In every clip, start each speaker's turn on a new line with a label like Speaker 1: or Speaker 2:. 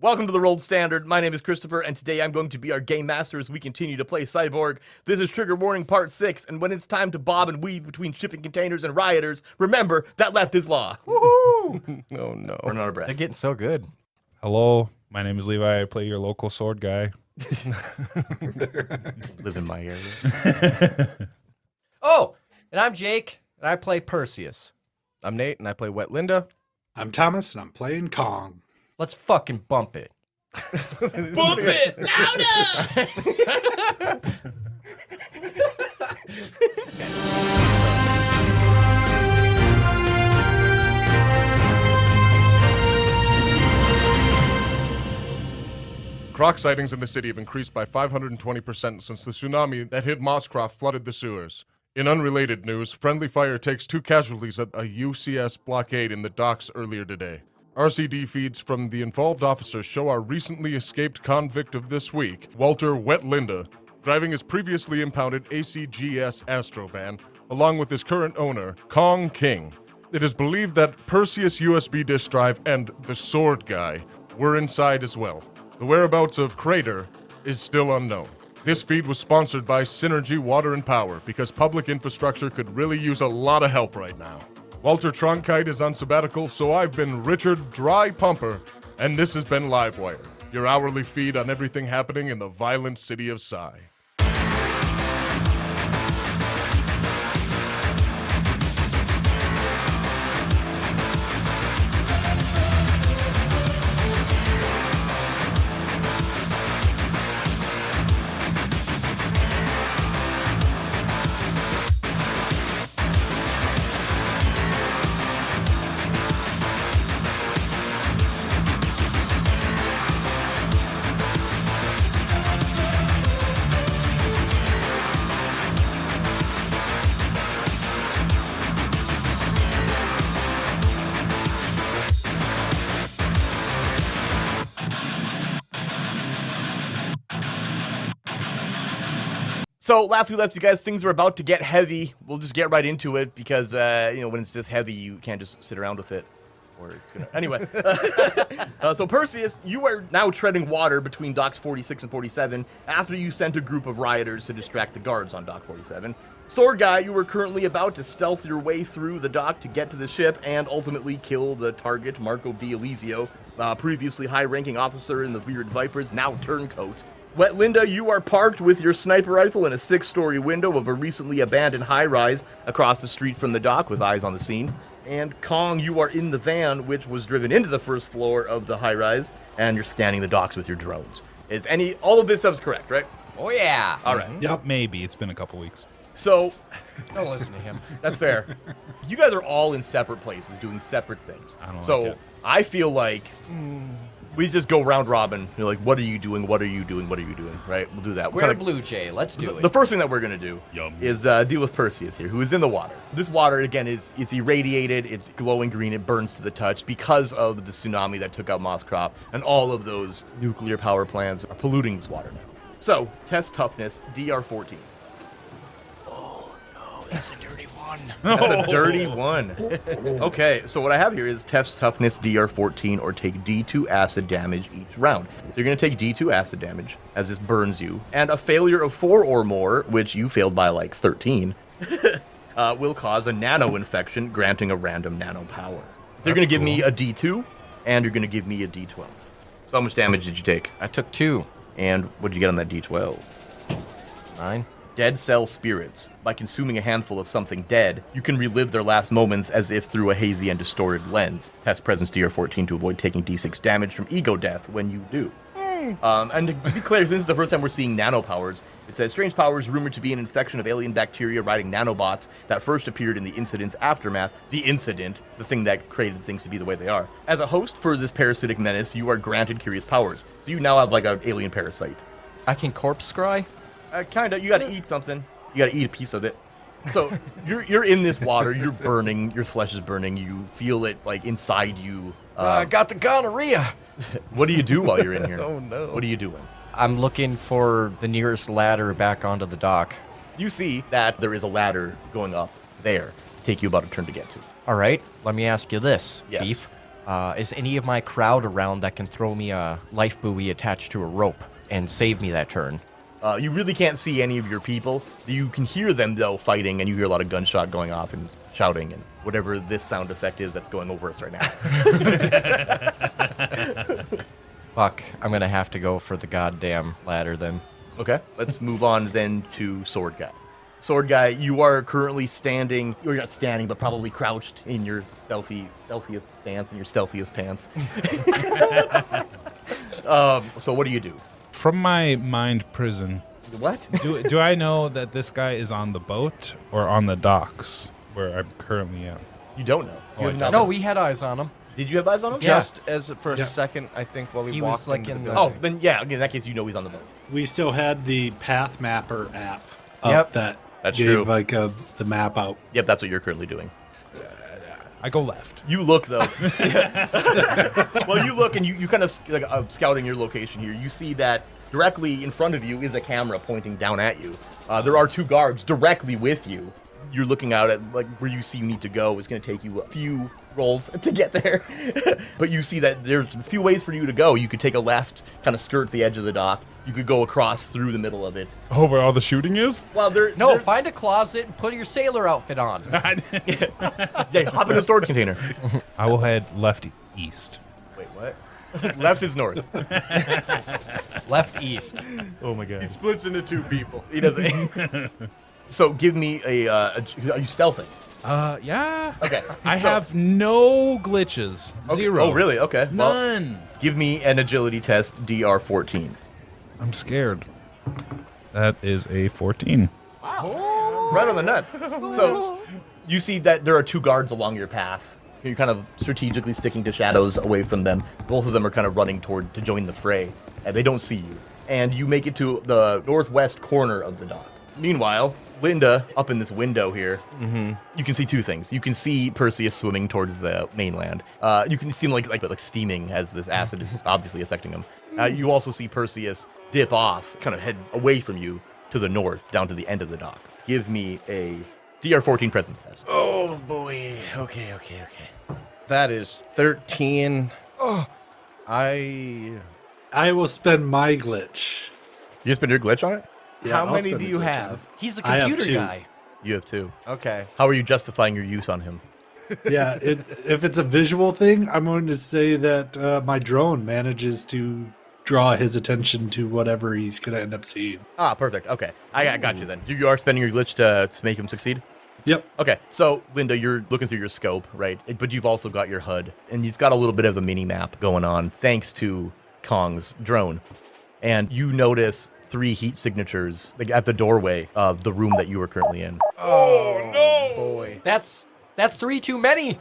Speaker 1: Welcome to the Rolled Standard. My name is Christopher, and today I'm going to be our game master as we continue to play Cyborg. This is Trigger Warning Part 6, and when it's time to bob and weave between shipping containers and rioters, remember that left is law.
Speaker 2: Woohoo! Oh no.
Speaker 1: We're not out of breath.
Speaker 3: They're getting so good.
Speaker 4: Hello, my name is Levi. I play your local sword guy.
Speaker 1: Live in my area.
Speaker 3: Oh, and I'm Jake, and I play Perseus.
Speaker 2: I'm Nate, and I play Wet Linda.
Speaker 5: I'm Thomas, and I'm playing Kongh.
Speaker 3: Let's fucking bump it.
Speaker 1: Bump it! Louder!
Speaker 4: Croc sightings in the city have increased by 520% since the tsunami that hit Mosscroft flooded the sewers. In unrelated news, friendly fire takes 2 casualties at a UCS blockade in the docks earlier today. RCD feeds from the involved officers show our recently escaped convict of this week, Walter Wet Linda, driving his previously impounded ACGS Astrovan, along with his current owner, Kingh. It is believed that Perseus USB disk drive and the sword guy were inside as well. The whereabouts of Crater is still unknown. This feed was sponsored by Synergy Water and Power because public infrastructure could really use a lot of help right now. Walter Tronkite is on sabbatical, so I've been Richard Dry Pumper, and this has been Livewire, your hourly feed on everything happening in the violent city of Psy.
Speaker 1: So, last we left you guys, things were about to get heavy. We'll just get right into it because, when it's this heavy, you can't just sit around with it. Or it's gonna... Anyway. So, Perseus, you are now treading water between docks 46 and 47 after you sent a group of rioters to distract the guards on dock 47. Sword Guy, you were currently about to stealth your way through the dock to get to the ship and ultimately kill the target, Marco B. Elisio, previously high-ranking officer in the Weird Vipers, now turncoat. Wet Linda, you are parked with your sniper rifle in a 6-story window of a recently abandoned high-rise across the street from the dock with eyes on the scene. And Kongh, you are in the van, which was driven into the first floor of the high-rise, and you're scanning the docks with your drones. All of this stuff's correct, right?
Speaker 3: Oh, yeah.
Speaker 1: All right.
Speaker 5: Yep.
Speaker 4: Maybe, it's been a couple weeks.
Speaker 1: So,
Speaker 3: Don't listen to him.
Speaker 1: that's fair. You guys are all in separate places doing separate things.
Speaker 4: I don't like
Speaker 1: so
Speaker 4: it.
Speaker 1: I feel like we just go round robin. You're like, what are you doing? What are you doing? What are you doing? Right? We'll do that.
Speaker 3: Square Blue Jay, let's do
Speaker 1: The
Speaker 3: it.
Speaker 1: first thing that we're going to do
Speaker 4: Yum.
Speaker 1: is deal with Perseus here, who is in the water. This water, again, is irradiated. It's glowing green. It burns to the touch because of the tsunami that took out Mosscroft, and all of those nuclear power plants are polluting this water now. So, test toughness, DR14.
Speaker 3: That's a dirty one.
Speaker 1: That's a dirty one. Okay, so what I have here is test toughness DR14 or take D2 acid damage each round. So you're going to take D2 acid damage as this burns you, and a failure of 4 or more, which you failed by like 13, will cause a nano infection, granting a random nano power. So you're going to give me a D2, and you're going to give me a D12. So how much damage did you take?
Speaker 3: I took 2.
Speaker 1: And what did you get on that D12?
Speaker 3: 9.
Speaker 1: Dead cell spirits. By consuming a handful of something dead, you can relive their last moments as if through a hazy and distorted lens. Test presence DR14 to avoid taking D6 damage from ego death when you do. And to be clear, since this is the first time we're seeing nanopowers, it says strange powers rumored to be an infection of alien bacteria riding nanobots that first appeared in the incident's aftermath. The incident, the thing that created things to be the way they are. As a host for this parasitic menace, you are granted curious powers. So you now have like an alien parasite.
Speaker 3: I can corpse scry?
Speaker 1: Kinda. You gotta eat something. You gotta eat a piece of it. So you're in this water. You're burning. Your flesh is burning. You feel it like inside you.
Speaker 3: I got the gonorrhea.
Speaker 1: What do you do while you're in here?
Speaker 4: Oh, no.
Speaker 1: What are you doing?
Speaker 3: I'm looking for the nearest ladder back onto the dock.
Speaker 1: You see that there is a ladder going up there. Take you about a turn to get to.
Speaker 3: All right, let me ask you this,
Speaker 1: Yes.
Speaker 3: Chief. Is any of my crowd around that can throw me a life buoy attached to a rope and save me that turn?
Speaker 1: You really can't see any of your people. You can hear them, though, fighting, and you hear a lot of gunshot going off and shouting and whatever this sound effect is that's going over us right now.
Speaker 3: Fuck, I'm gonna have to go for the goddamn ladder then.
Speaker 1: Okay, let's move on then to Sword Guy. Sword Guy, you are currently standing, you're not standing, but probably crouched in your stealthiest stance in your stealthiest pants. So what do you do?
Speaker 6: From my mind prison,
Speaker 1: What?
Speaker 6: do I know that this guy is on the boat or on the docks where I'm currently at?
Speaker 1: You don't know. You have not-
Speaker 3: No, we had eyes on him.
Speaker 1: Did you have eyes on him?
Speaker 2: Just as for a second, I think, while he
Speaker 3: He
Speaker 2: walked
Speaker 3: was, like,
Speaker 2: into
Speaker 3: in
Speaker 2: the
Speaker 3: the-
Speaker 2: building.
Speaker 1: Oh, then yeah, in that case, you know he's on the boat.
Speaker 5: We still had the Path Mapper app up
Speaker 3: Yep.
Speaker 5: that
Speaker 1: That's
Speaker 5: gave
Speaker 1: true.
Speaker 5: like the map out.
Speaker 1: Yep, that's what you're currently doing.
Speaker 6: I go left.
Speaker 1: You look, though. Well, you look and you kind of like scouting your location here. You see that directly in front of you is a camera pointing down at you. There are 2 guards directly with you. You're looking out at like where you see you need to go. It's going to take you a few rolls to get there. But you see that there's a few ways for you to go. You could take a left, kind of skirt the edge of the dock. You could go across through the middle of it.
Speaker 6: Oh, where all the shooting is?
Speaker 1: Well,
Speaker 3: No, find a closet and put your sailor outfit on.
Speaker 1: yeah, hop in a storage container.
Speaker 6: I will head left east.
Speaker 1: Wait, what? Left is north.
Speaker 3: Left east.
Speaker 1: Oh my god.
Speaker 4: He splits into 2 people.
Speaker 1: He doesn't. So give me a are you stealthing?
Speaker 6: Yeah.
Speaker 1: Okay.
Speaker 6: I
Speaker 1: so-
Speaker 6: have no glitches.
Speaker 1: Okay.
Speaker 6: 0.
Speaker 1: Oh, really? Okay. Well,
Speaker 6: None.
Speaker 1: give me an agility test, DR 14.
Speaker 6: I'm scared. That is a 14.
Speaker 1: Right on the nuts. So you see that there are 2 guards along your path. You're kind of strategically sticking to shadows away from them. Both of them are kind of running toward to join the fray, and they don't see you. And you make it to the northwest corner of the dock. Meanwhile, Linda, up in this window here, you can see 2 things. You can see Perseus swimming towards the mainland. You can see him like steaming as this acid is obviously affecting him. You also see Perseus dip off, kind of head away from you to the north, down to the end of the dock. Give me a DR14 presence test.
Speaker 2: Oh, boy. Okay. That is 13. Oh, I...
Speaker 5: I will spend my glitch.
Speaker 1: You spend your glitch on it?
Speaker 5: Yeah,
Speaker 2: How
Speaker 5: I'll
Speaker 2: many
Speaker 5: spend
Speaker 2: do
Speaker 5: a
Speaker 2: you
Speaker 5: glitch on
Speaker 2: have?
Speaker 5: it.
Speaker 3: He's a
Speaker 5: I have
Speaker 3: computer
Speaker 5: 2.
Speaker 3: guy.
Speaker 1: You have 2.
Speaker 2: Okay.
Speaker 1: How are you justifying your use on him?
Speaker 5: Yeah, if it's a visual thing, I'm going to say that my drone manages to draw his attention to whatever he's going to end up seeing.
Speaker 1: Ah, perfect. Okay. I got you then. You are spending your glitch to make him succeed?
Speaker 5: Yep.
Speaker 1: Okay, so Linda, you're looking through your scope, right? But you've also got your HUD, and he's got a little bit of a mini map going on thanks to Kongh's drone. And you notice 3 heat signatures like, at the doorway of the room that you are currently in.
Speaker 2: Oh, no! Boy.
Speaker 3: That's 3 too many.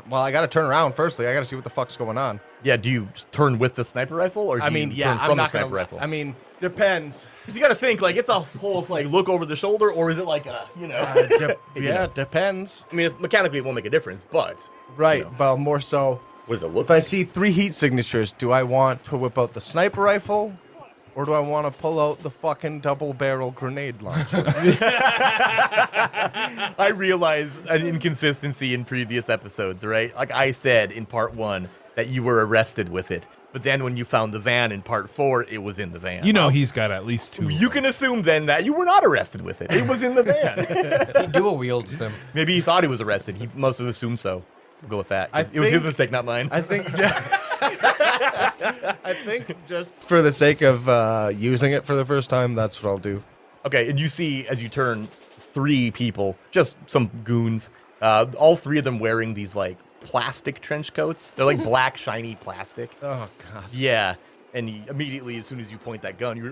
Speaker 2: Well, I gotta turn around firstly. I gotta see what the fuck's going on.
Speaker 1: Yeah, do you turn with the sniper rifle, or do
Speaker 2: I mean,
Speaker 1: you
Speaker 2: yeah,
Speaker 1: turn
Speaker 2: I'm
Speaker 1: from the
Speaker 2: not
Speaker 1: sniper
Speaker 2: gonna...
Speaker 1: rifle?
Speaker 2: I mean, depends.
Speaker 1: Because you got to think, like, it's a whole, like, look over the shoulder, or is it like a, you know?
Speaker 2: Yeah, depends.
Speaker 1: I mean, mechanically it won't make a difference, but...
Speaker 2: Right,
Speaker 1: You know.
Speaker 2: well, more so...
Speaker 1: What does it look
Speaker 2: If I
Speaker 1: like?
Speaker 2: see 3 heat signatures, do I want to whip out the sniper rifle? Or do I want to pull out the fucking double-barrel grenade launcher?
Speaker 1: I realize an inconsistency in previous episodes, right? Like I said in part 1 that you were arrested with it. But then when you found the van in part 4, it was in the van.
Speaker 6: You know he's got at least 2.
Speaker 1: You can assume then that you were not arrested with it. It was in the van.
Speaker 3: He dual wields them.
Speaker 1: Maybe he thought he was arrested. He must have assumed so. We'll go with that.
Speaker 2: I
Speaker 1: It was his
Speaker 2: think-
Speaker 1: mistake, not mine.
Speaker 2: I think... I think just for the sake of using it for the first time, that's what I'll do.
Speaker 1: Okay, and you see as you turn 3 people, just some goons, all 3 of them wearing these like plastic trench coats. They're like black, shiny plastic.
Speaker 2: Oh, God.
Speaker 1: Yeah, and immediately as soon as you point that gun, you're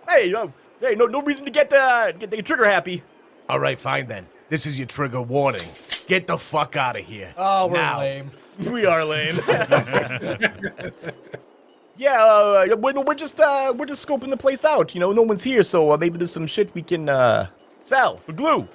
Speaker 1: hey, no reason to get the trigger happy.
Speaker 7: All right, fine then. This is your trigger warning. Get the fuck out of here.
Speaker 3: Oh, we're
Speaker 7: Now.
Speaker 3: lame.
Speaker 1: We are lame. Yeah, we're just scoping the place out. You know, no one's here, so maybe there's some shit we can sell for glue.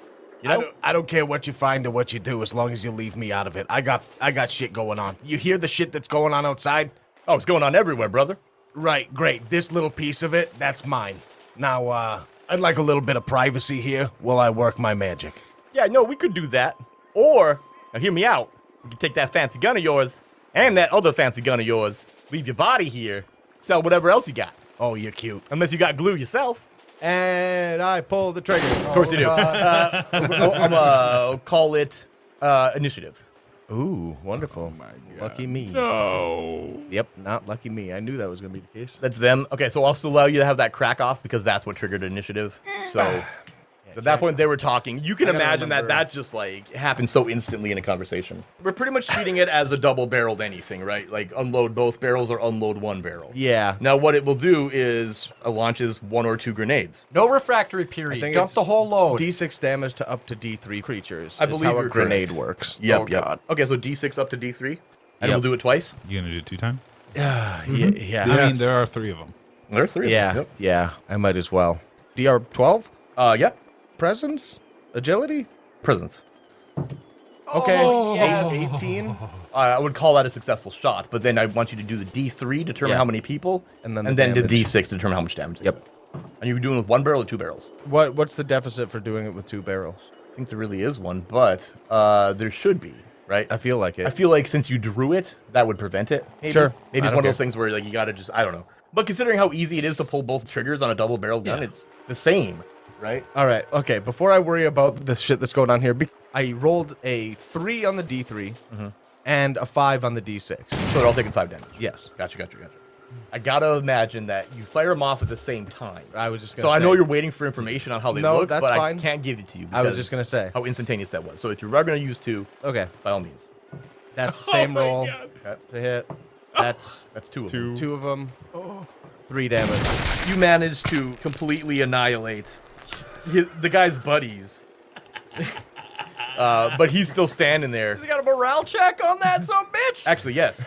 Speaker 1: You know?
Speaker 7: I don't care what you find or what you do as long as you leave me out of it. I got shit going on. You hear the shit that's going on outside?
Speaker 1: Oh, it's going on everywhere, brother.
Speaker 7: Right, great. This little piece of it, that's mine. Now, I'd like a little bit of privacy here while I work my magic.
Speaker 1: Yeah, no, we could do that. Or, now hear me out. You can take that fancy gun of yours and that other fancy gun of yours, leave your body here, sell whatever else you got.
Speaker 7: Oh, you're cute.
Speaker 1: Unless you got glue yourself.
Speaker 2: And I pull the trigger.
Speaker 1: Of course you do. I'm call it initiative.
Speaker 2: Ooh, wonderful.
Speaker 6: my God.
Speaker 2: Lucky me.
Speaker 6: No.
Speaker 2: Yep, not lucky me. I knew that was going to be the case.
Speaker 1: That's them. Okay, so I'll still allow you to have that crack off because that's what triggered initiative. So at that point, they were talking. You can
Speaker 2: I gotta
Speaker 1: imagine
Speaker 2: remember.
Speaker 1: that just like happened so instantly in a conversation. We're pretty much treating it as a double-barreled anything, right? Like unload both barrels or unload one barrel.
Speaker 2: Yeah.
Speaker 1: Now, what it will do is launches 1 or 2 grenades.
Speaker 3: No refractory
Speaker 2: I
Speaker 3: period.
Speaker 2: think
Speaker 3: Dump
Speaker 2: it's
Speaker 3: the whole load.
Speaker 2: D6 damage to up to D3 creatures.
Speaker 1: I
Speaker 2: is
Speaker 1: believe
Speaker 2: how a
Speaker 1: you're
Speaker 2: grenade
Speaker 1: correct.
Speaker 2: works.
Speaker 1: Yep,
Speaker 3: Oh,
Speaker 1: yep.
Speaker 3: God.
Speaker 1: Okay, so D6 up to D3, and
Speaker 2: Yep.
Speaker 1: we'll do it twice.
Speaker 6: You gonna do it 2 times?
Speaker 2: Yeah.
Speaker 6: I mean,
Speaker 5: Yes.
Speaker 6: there are 3 of them.
Speaker 1: There are 3 of
Speaker 2: Yeah.
Speaker 1: them.
Speaker 2: Yeah. I might as well. DR 12?
Speaker 1: Yeah.
Speaker 2: Presence? Agility?
Speaker 1: Presence.
Speaker 2: Okay.
Speaker 3: Oh, yes.
Speaker 2: 18.
Speaker 1: I would call that a successful shot, but then I want you to do the D3, determine
Speaker 2: Yeah.
Speaker 1: how many people,
Speaker 2: And then
Speaker 1: the
Speaker 2: damage.
Speaker 1: D6 to determine how much damage. they
Speaker 2: Yep.
Speaker 1: do. And you're doing with 1 barrel or 2 barrels?
Speaker 2: What's the deficit for doing it with 2 barrels?
Speaker 1: I think there really is one, but there should be, right?
Speaker 2: I feel like it.
Speaker 1: I feel like since you drew it, that would prevent it. Maybe.
Speaker 2: Sure.
Speaker 1: Maybe
Speaker 2: I
Speaker 1: it's
Speaker 2: don't
Speaker 1: one of those
Speaker 2: care.
Speaker 1: things where like you gotta just I don't know. But considering how easy it is to pull both triggers on a double barrel gun,
Speaker 2: Yeah.
Speaker 1: it's the same, right?
Speaker 2: All right. Okay. Before I worry about the shit that's going on here, I rolled a 3 on the D3 and a 5 on the D6.
Speaker 1: So they're all taking 5 damage.
Speaker 2: Yes.
Speaker 1: Gotcha. I gotta imagine that you fire them off at the same time.
Speaker 2: I was just
Speaker 1: So
Speaker 2: gonna
Speaker 1: I know
Speaker 2: say.
Speaker 1: you're waiting for information on how they
Speaker 2: No,
Speaker 1: look,
Speaker 2: that's
Speaker 1: but
Speaker 2: fine.
Speaker 1: I can't give it to you.
Speaker 2: I was
Speaker 1: because
Speaker 2: just gonna say.
Speaker 1: how instantaneous that was. So if you are gonna use 2,
Speaker 2: Okay.
Speaker 1: by all means,
Speaker 2: That's the same roll
Speaker 1: okay.
Speaker 2: to hit. That's
Speaker 1: That's 2 of them.
Speaker 2: 2 of them. 3 damage.
Speaker 1: You managed to completely annihilate the guy's buddies. But he's still standing there.
Speaker 3: You got a morale check on that, some bitch?
Speaker 1: Actually, yes.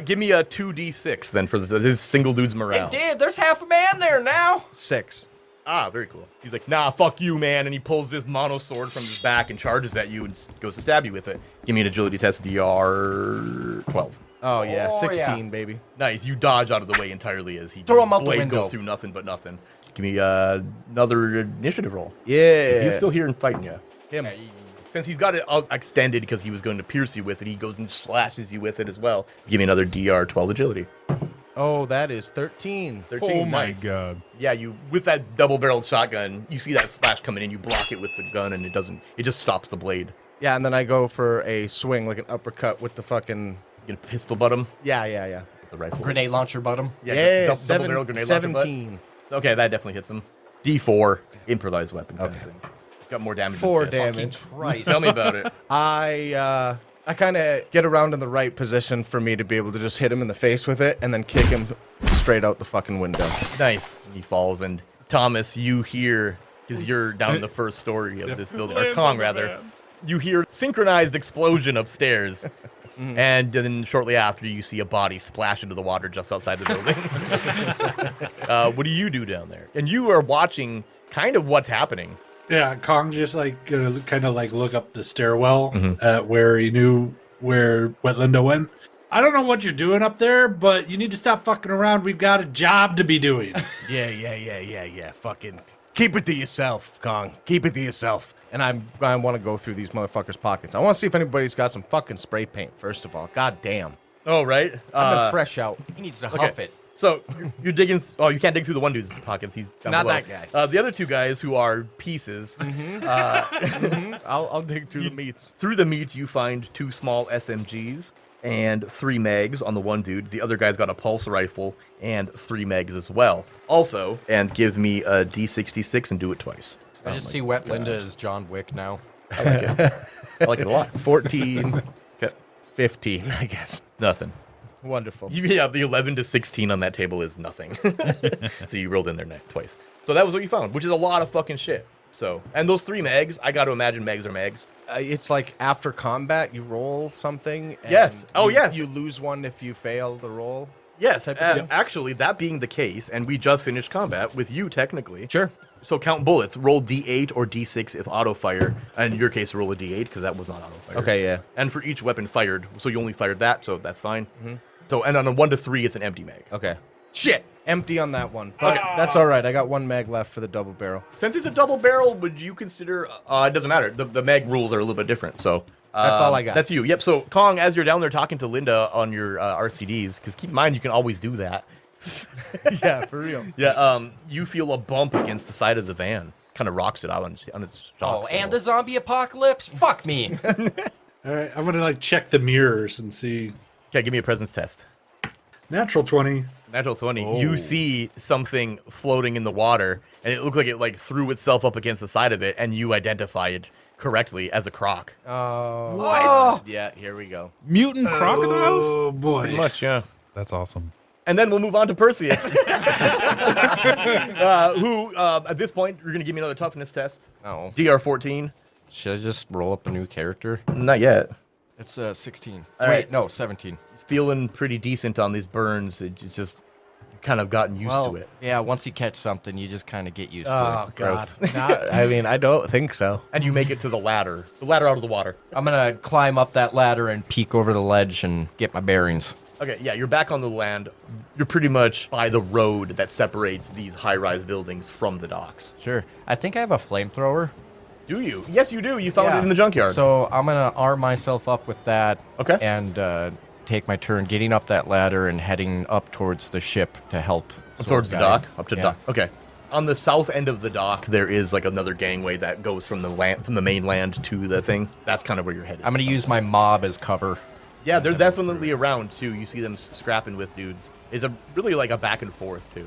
Speaker 1: Give me a 2d6 then for this single dude's morale.
Speaker 3: It did. There's half a man there now.
Speaker 2: 6.
Speaker 1: Ah, very cool. He's like, nah, fuck you, man. And he pulls this mono sword from his back and charges at you and goes to stab you with it. Give me an agility test, DR 12.
Speaker 2: Oh yeah,
Speaker 3: Oh,
Speaker 2: 16
Speaker 3: yeah.
Speaker 2: baby.
Speaker 1: Nice. You dodge out of the way entirely as he
Speaker 3: Throw him out the
Speaker 1: blade
Speaker 3: window.
Speaker 1: goes through nothing but nothing. Give me another initiative roll.
Speaker 2: Yeah.
Speaker 1: He's still here and fighting you.
Speaker 2: him.
Speaker 1: Since he's got it out extended because he was going to pierce you with it, he goes and slashes you with it as well. Give me another DR 12 agility.
Speaker 2: Oh, that is 13.
Speaker 1: 13.
Speaker 6: Oh my
Speaker 1: nice.
Speaker 6: God.
Speaker 1: Yeah, you with that double-barreled shotgun, you see that slash coming in, you block it with the gun, and it just stops the blade.
Speaker 2: Yeah, and then I go for a swing, like an uppercut with the fucking.
Speaker 1: You can pistol butt him
Speaker 2: Yeah.
Speaker 1: with the rifle.
Speaker 3: Grenade launcher bottom.
Speaker 1: Yeah,
Speaker 2: Yeah,
Speaker 1: double-barrel grenade launcher butt.
Speaker 2: 17.
Speaker 1: Okay, that definitely hits him. D4 improvised weapon. Kind of thing. Got more damage. than
Speaker 2: 4
Speaker 1: this.
Speaker 2: damage.
Speaker 3: Christ.
Speaker 1: Tell me about it.
Speaker 2: I kind of get around in the right position for me to be able to just hit him in the face with it and then kick him straight out the fucking window.
Speaker 1: Nice. He falls, and Thomas, you hear, because you're down in the first story of this building, or Kong rather, you hear synchronized explosion upstairs. And then shortly after, you see a body splash into the water just outside the building. What do you do down there? And you are watching kind of what's happening.
Speaker 5: Yeah, Kong just like gonna kind of like look up the stairwell at where he knew where Wetlinda went. I don't know what you're doing up there, but you need to stop fucking around. We've got a job to be doing.
Speaker 7: Yeah. Fucking keep it to yourself, Kong. Keep it to yourself.
Speaker 2: And I want to go through these motherfuckers' pockets. I want to see if anybody's got some fucking spray paint, first of all. God damn.
Speaker 1: Oh, right.
Speaker 2: I've been fresh out.
Speaker 3: He needs to huff it.
Speaker 1: So you're digging. Oh, you can't dig through the one dude's pockets. He's down
Speaker 2: Not
Speaker 1: below.
Speaker 2: that guy.
Speaker 1: The other two guys who are pieces.
Speaker 2: I'll dig through the meats.
Speaker 1: Through the meat, you find 2 small SMGs and 3 mags on the one dude. The other guy's got a pulse rifle and 3 mags as well. Also, and give me a D66 and do it twice.
Speaker 3: I just see Wet Linda as John Wick now.
Speaker 1: I like it. I like it a lot.
Speaker 2: 14,
Speaker 1: Okay.
Speaker 2: 15, I guess.
Speaker 1: Nothing.
Speaker 2: Wonderful.
Speaker 1: Yeah, the 11 to 16 on that table is nothing. So you rolled in there twice. So that was what you found, which is a lot of fucking shit. So, and those 3 mags, I got to imagine mags are mags.
Speaker 2: It's like after combat, you roll something. And
Speaker 1: Yes. Oh,
Speaker 2: you-
Speaker 1: yes.
Speaker 2: You lose one if you fail the roll.
Speaker 1: Yes,
Speaker 2: Type of deal.
Speaker 1: actually, that being the case, and we just finished combat with you technically.
Speaker 2: Sure.
Speaker 1: So count bullets. Roll D8 or D6 if auto fire. And in your case, roll a D8 because that was not auto fire.
Speaker 2: Okay, yeah.
Speaker 1: And for each weapon fired, so you only fired that, so that's fine. So and on a 1 to 3, it's an empty mag.
Speaker 2: Okay. Shit. Empty on that one. But that's all right. I got one mag left for the double barrel.
Speaker 1: Since it's a double barrel, would you consider? It doesn't matter. The mag rules are a little bit different. So
Speaker 2: That's all I got.
Speaker 1: That's you. Yep. So Kongh, as you're down there talking to Linda on your RCDs, because keep in mind you can always do that.
Speaker 2: Yeah, for real.
Speaker 1: Yeah. You feel a bump against the side of the van. Kind of rocks it out on its shocks.
Speaker 3: Oh, and the zombie apocalypse? Fuck me.
Speaker 5: All right, I'm gonna like check the mirrors and see.
Speaker 1: Okay, give me a presence test.
Speaker 5: Natural 20.
Speaker 1: Natural 20. You see something floating in the water, and it looked like it like threw itself up against the side of it, and you identify it correctly as a croc.
Speaker 2: What? Yeah, here we go.
Speaker 6: Mutant crocodiles?
Speaker 5: Oh boy.
Speaker 1: Pretty much, yeah.
Speaker 6: That's awesome.
Speaker 1: And then we'll move on to Perseus, who, at this point, you're going to give me another toughness test.
Speaker 3: Oh.
Speaker 1: DR14.
Speaker 3: Should I just roll up a new character?
Speaker 1: Not yet.
Speaker 3: It's 16.
Speaker 1: All
Speaker 3: Wait,
Speaker 1: right.
Speaker 3: no, 17.
Speaker 1: He's feeling pretty decent on these burns. It's just kind of gotten used to it.
Speaker 3: Yeah, once you catch something, you just kind of get used to
Speaker 2: Oh,
Speaker 3: it.
Speaker 2: God. I mean, I don't think so.
Speaker 1: And you make it to the ladder out of the water.
Speaker 3: I'm going to climb up that ladder and peek over the ledge and get my bearings.
Speaker 1: Okay, yeah, you're back on the land. You're pretty much by the road that separates these high-rise buildings from the docks.
Speaker 3: Sure. I think I have a flamethrower.
Speaker 1: Do you? Yes, you do. You found it in the junkyard.
Speaker 3: So I'm going to arm myself up with that.
Speaker 1: Okay.
Speaker 3: And take my turn getting up that ladder and heading up towards the ship to help.
Speaker 1: Up towards the
Speaker 3: Sword
Speaker 1: dock?
Speaker 3: Guy.
Speaker 1: Up to the
Speaker 3: Yeah.
Speaker 1: dock. Okay. On the south end of the dock, there is like another gangway that goes from the mainland to the thing. That's kind of where you're headed.
Speaker 3: I'm going to use my mob as cover.
Speaker 1: Yeah, they're definitely around too. You see them scrapping with dudes. It's really like a back and forth too.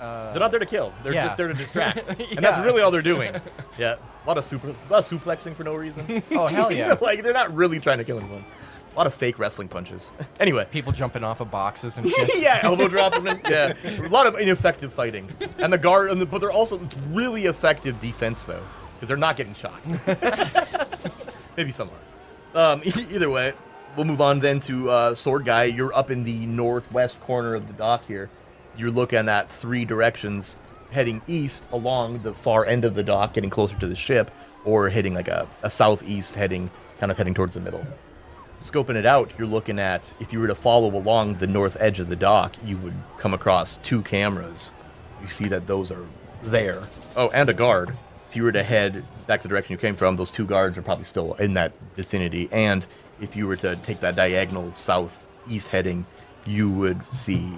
Speaker 1: They're not there to kill. They're
Speaker 3: yeah.
Speaker 1: just there to distract, and that's really all they're doing. Yeah, a lot of suplexing for no reason.
Speaker 3: Oh, hell yeah.
Speaker 1: Like they're not really trying to kill anyone. A lot of fake wrestling punches. Anyway.
Speaker 3: People jumping off of boxes and shit.
Speaker 1: Yeah, elbow dropping. Yeah, a lot of ineffective fighting, and the guard. But they're also it's really effective defense though, because they're not getting shot. Maybe some are. Either way. We'll move on then to Sword Guy. You're up in the northwest corner of the dock here. You're looking at 3 directions, heading east along the far end of the dock, getting closer to the ship, or heading like a southeast, heading towards the middle. Scoping it out, you're looking at, if you were to follow along the north edge of the dock, you would come across 2 cameras. You see that those are there. Oh, and a guard. If you were to head back the direction you came from, those 2 guards are probably still in that vicinity. And if you were to take that diagonal southeast heading, you would see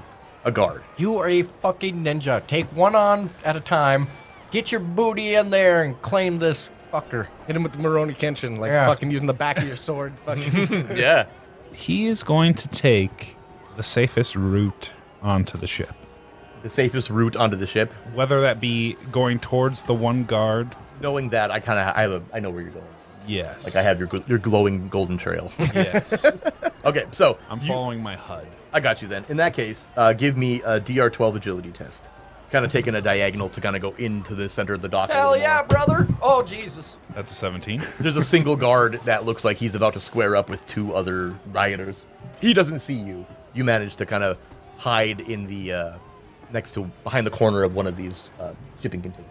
Speaker 1: a guard.
Speaker 3: You are a fucking ninja. Take one on at a time. Get your booty in there and claim this fucker.
Speaker 2: Hit him with the Moroni Kenshin, like
Speaker 3: Yeah.
Speaker 2: fucking using the back of your sword. Fucking.
Speaker 1: Yeah.
Speaker 6: He is going to take the safest route onto the ship.
Speaker 1: The safest route onto the ship.
Speaker 6: Whether that be going towards the one guard.
Speaker 1: Knowing that, I know where you're going.
Speaker 6: Yes.
Speaker 1: Like I have your glowing golden trail.
Speaker 6: Yes.
Speaker 1: Okay, so
Speaker 6: I'm following my HUD.
Speaker 1: I got you then. In that case, give me a DR12 agility test. Kind of taking a diagonal to kind of go into the center of the dock. a
Speaker 3: Hell
Speaker 1: little
Speaker 3: yeah,
Speaker 1: more.
Speaker 3: brother. Oh, Jesus.
Speaker 6: That's a 17.
Speaker 1: There's a single guard that looks like he's about to square up with 2 other rioters. He doesn't see you. You manage to kind of hide in the behind the corner of one of these shipping containers.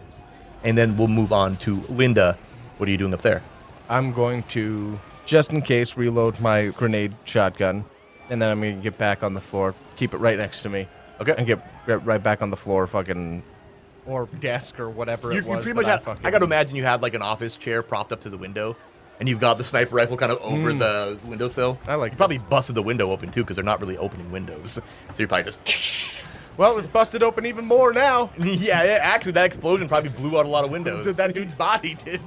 Speaker 1: And then we'll move on to Linda. What are you doing up there?
Speaker 2: I'm going to, just in case, reload my grenade shotgun. And then I'm going to get back on the floor. Keep it right next to me.
Speaker 1: Okay.
Speaker 2: And get right back on the floor, fucking, or desk or whatever
Speaker 1: You
Speaker 2: it was.
Speaker 1: pretty much have, I got to imagine you have like an office chair propped up to the window, and you've got the sniper rifle kind of over the windowsill.
Speaker 2: I like
Speaker 1: You probably busted the window open too, because they're not really opening windows. So you're probably just.
Speaker 2: Well, it's busted open even more now.
Speaker 1: Yeah, actually, that explosion probably blew out a lot of windows.
Speaker 2: That dude's body did.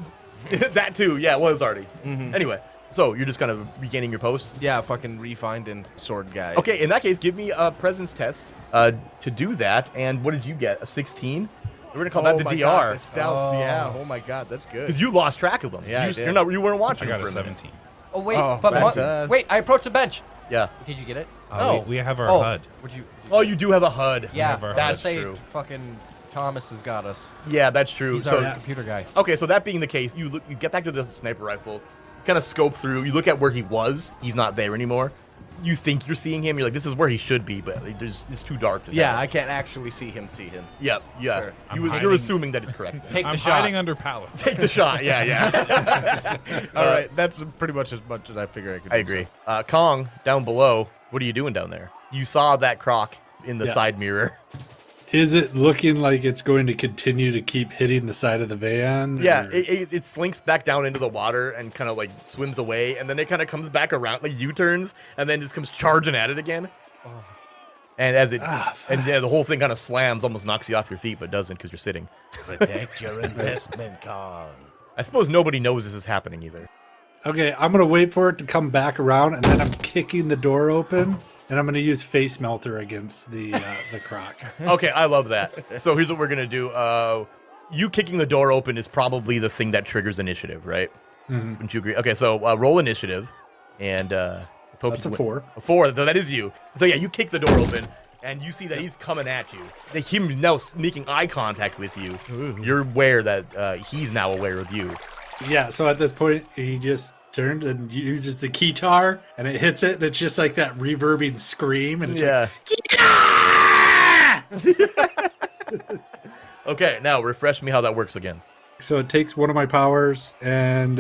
Speaker 1: That too, yeah, it was already. Anyway, so you're just kind of regaining your post.
Speaker 2: Yeah, fucking refined and sword guy.
Speaker 1: Okay, in that case, give me a presence test to do that. And what did you get? A 16? We're gonna call that the
Speaker 2: my
Speaker 1: DR.
Speaker 2: God, the stealth. Yeah. Oh my God, that's good.
Speaker 1: Because you lost track of them.
Speaker 2: Yeah, I
Speaker 1: you,
Speaker 2: did.
Speaker 1: you weren't
Speaker 6: I
Speaker 1: watching
Speaker 6: got
Speaker 1: them
Speaker 6: a
Speaker 1: for a minute.
Speaker 6: 17.
Speaker 3: Oh, wait.
Speaker 2: Oh,
Speaker 3: but wait, I approached the bench.
Speaker 1: Yeah.
Speaker 3: Did you get it?
Speaker 1: Oh.
Speaker 6: We have our
Speaker 3: Oh,
Speaker 6: HUD.
Speaker 3: would you?
Speaker 1: Oh, you do have a HUD.
Speaker 3: Yeah,
Speaker 6: have our
Speaker 1: That's
Speaker 3: say
Speaker 1: true.
Speaker 3: fucking Thomas has got us.
Speaker 1: Yeah, that's true.
Speaker 3: He's
Speaker 1: So
Speaker 3: our computer guy.
Speaker 1: okay, so that being the case, you get back to the sniper rifle, kind of scope through. You look at where he was. He's not there anymore. You think you're seeing him. You're like, this is where he should be, but it's too dark. To
Speaker 2: Yeah,
Speaker 1: tell.
Speaker 2: I can't actually see him.
Speaker 1: Yep. Yeah.
Speaker 2: Sure.
Speaker 1: You're
Speaker 6: hiding.
Speaker 1: assuming that is correct.
Speaker 3: Take
Speaker 6: I'm
Speaker 3: the shot.
Speaker 6: hiding under pallets.
Speaker 1: Take the shot. Yeah, yeah.
Speaker 2: All right, that's pretty much as I figure I could.
Speaker 1: I agree. Kongh, down below, what are you doing down there? You saw that croc. in the
Speaker 5: Yeah.
Speaker 1: side mirror.
Speaker 5: Is it looking like it's going to continue to keep hitting the side of the van?
Speaker 1: Yeah,
Speaker 5: or-
Speaker 1: it slinks back down into the water and kind of like swims away, and then it kind of comes back around, like U-turns, and then just comes charging at it again. And as it, and yeah, the whole thing kind of slams, almost knocks you off your feet, but doesn't because you're sitting.
Speaker 7: Protect your investment, Kong.
Speaker 1: I suppose nobody knows this is happening either.
Speaker 5: Okay, I'm going to wait for it to come back around, and then I'm kicking the door open, and I'm going to use face melter against the croc.
Speaker 1: Okay, I love that. So here's what we're gonna do. You kicking the door open is probably the thing that triggers initiative, right? Wouldn't you agree? Okay, so roll initiative, and let's hope
Speaker 5: That's
Speaker 1: you
Speaker 5: a
Speaker 1: win.
Speaker 5: 4.
Speaker 1: A 4. So that is you. So yeah, you kick the door open, and you see that he's coming at you. That him now making eye contact with you. You're aware that he's now aware of you.
Speaker 5: Yeah, so at this point, he just turns and uses the keytar, and it hits it, and it's just like that reverbing scream, and it's
Speaker 1: Yeah.
Speaker 5: like,
Speaker 1: Okay, now refresh me how that works again.
Speaker 5: so it takes one of my powers, and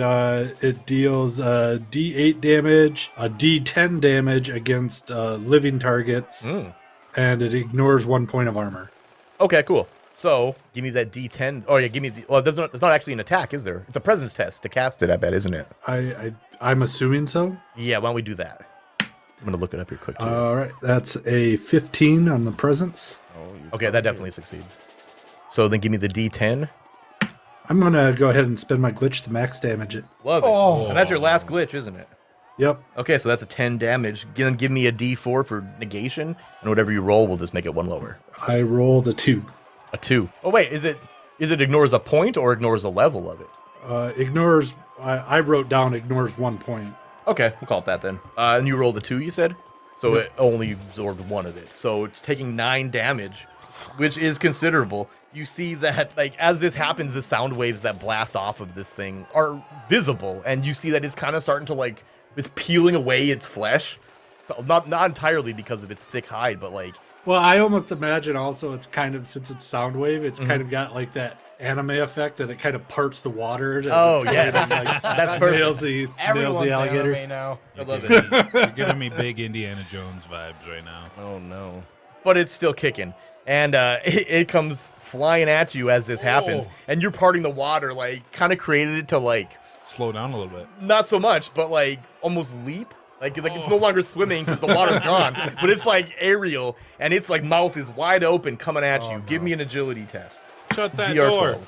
Speaker 5: it deals D8 damage, a D10 damage against living targets, and it ignores 1 point of armor.
Speaker 1: Okay, cool. So give me that D10. Oh yeah, give me the. Well, it's not actually an attack, is there? It's a presence test to cast it. I bet, isn't it?
Speaker 5: I'm assuming so.
Speaker 1: Yeah. Why don't we do that? I'm gonna look it up here quick too.
Speaker 5: All right, that's a 15 on the presence.
Speaker 1: Okay, that definitely succeeds. So then give me the D10.
Speaker 5: I'm gonna go ahead and spend my glitch to max damage it.
Speaker 1: Love it. Oh. And that's your last glitch, isn't it?
Speaker 5: Yep.
Speaker 1: Okay, so that's a 10 damage. Then give me a D4 for negation, and whatever you roll, we'll just make it one lower.
Speaker 5: I rolled a 2.
Speaker 1: A 2. Oh wait, is it ignores a point or ignores a level of it?
Speaker 5: Ignores. I wrote down ignores 1 point.
Speaker 1: Okay, we'll call it that then. And you rolled a 2, you said? So it only absorbed 1 of it. So it's taking 9 damage, which is considerable. You see that, like, as this happens, the sound waves that blast off of this thing are visible, and you see that it's kind of starting to, like, it's peeling away its flesh. So not entirely because of its thick hide, but, like...
Speaker 5: Well, I almost imagine also it's kind of, since it's sound wave, it's kind of got like that anime effect that it kind of parts the water. As
Speaker 1: Oh,
Speaker 5: it
Speaker 1: yes.
Speaker 5: like,
Speaker 1: That's perfect.
Speaker 5: nails the
Speaker 3: Everyone's
Speaker 5: alligator.
Speaker 3: anime now.
Speaker 1: I love it.
Speaker 6: You're giving me big Indiana Jones vibes right now.
Speaker 2: Oh no.
Speaker 1: But it's still kicking. And it comes flying at you as this happens. And you're parting the water, like, kind of created it to, like,
Speaker 6: Slow down a little bit.
Speaker 1: not so much, but, like, almost leap. Like it's no longer swimming because the water's gone. But it's, like, aerial, and its, like, mouth is wide open coming at you. Give me an agility test.
Speaker 6: Shut that
Speaker 1: DR12.
Speaker 6: door.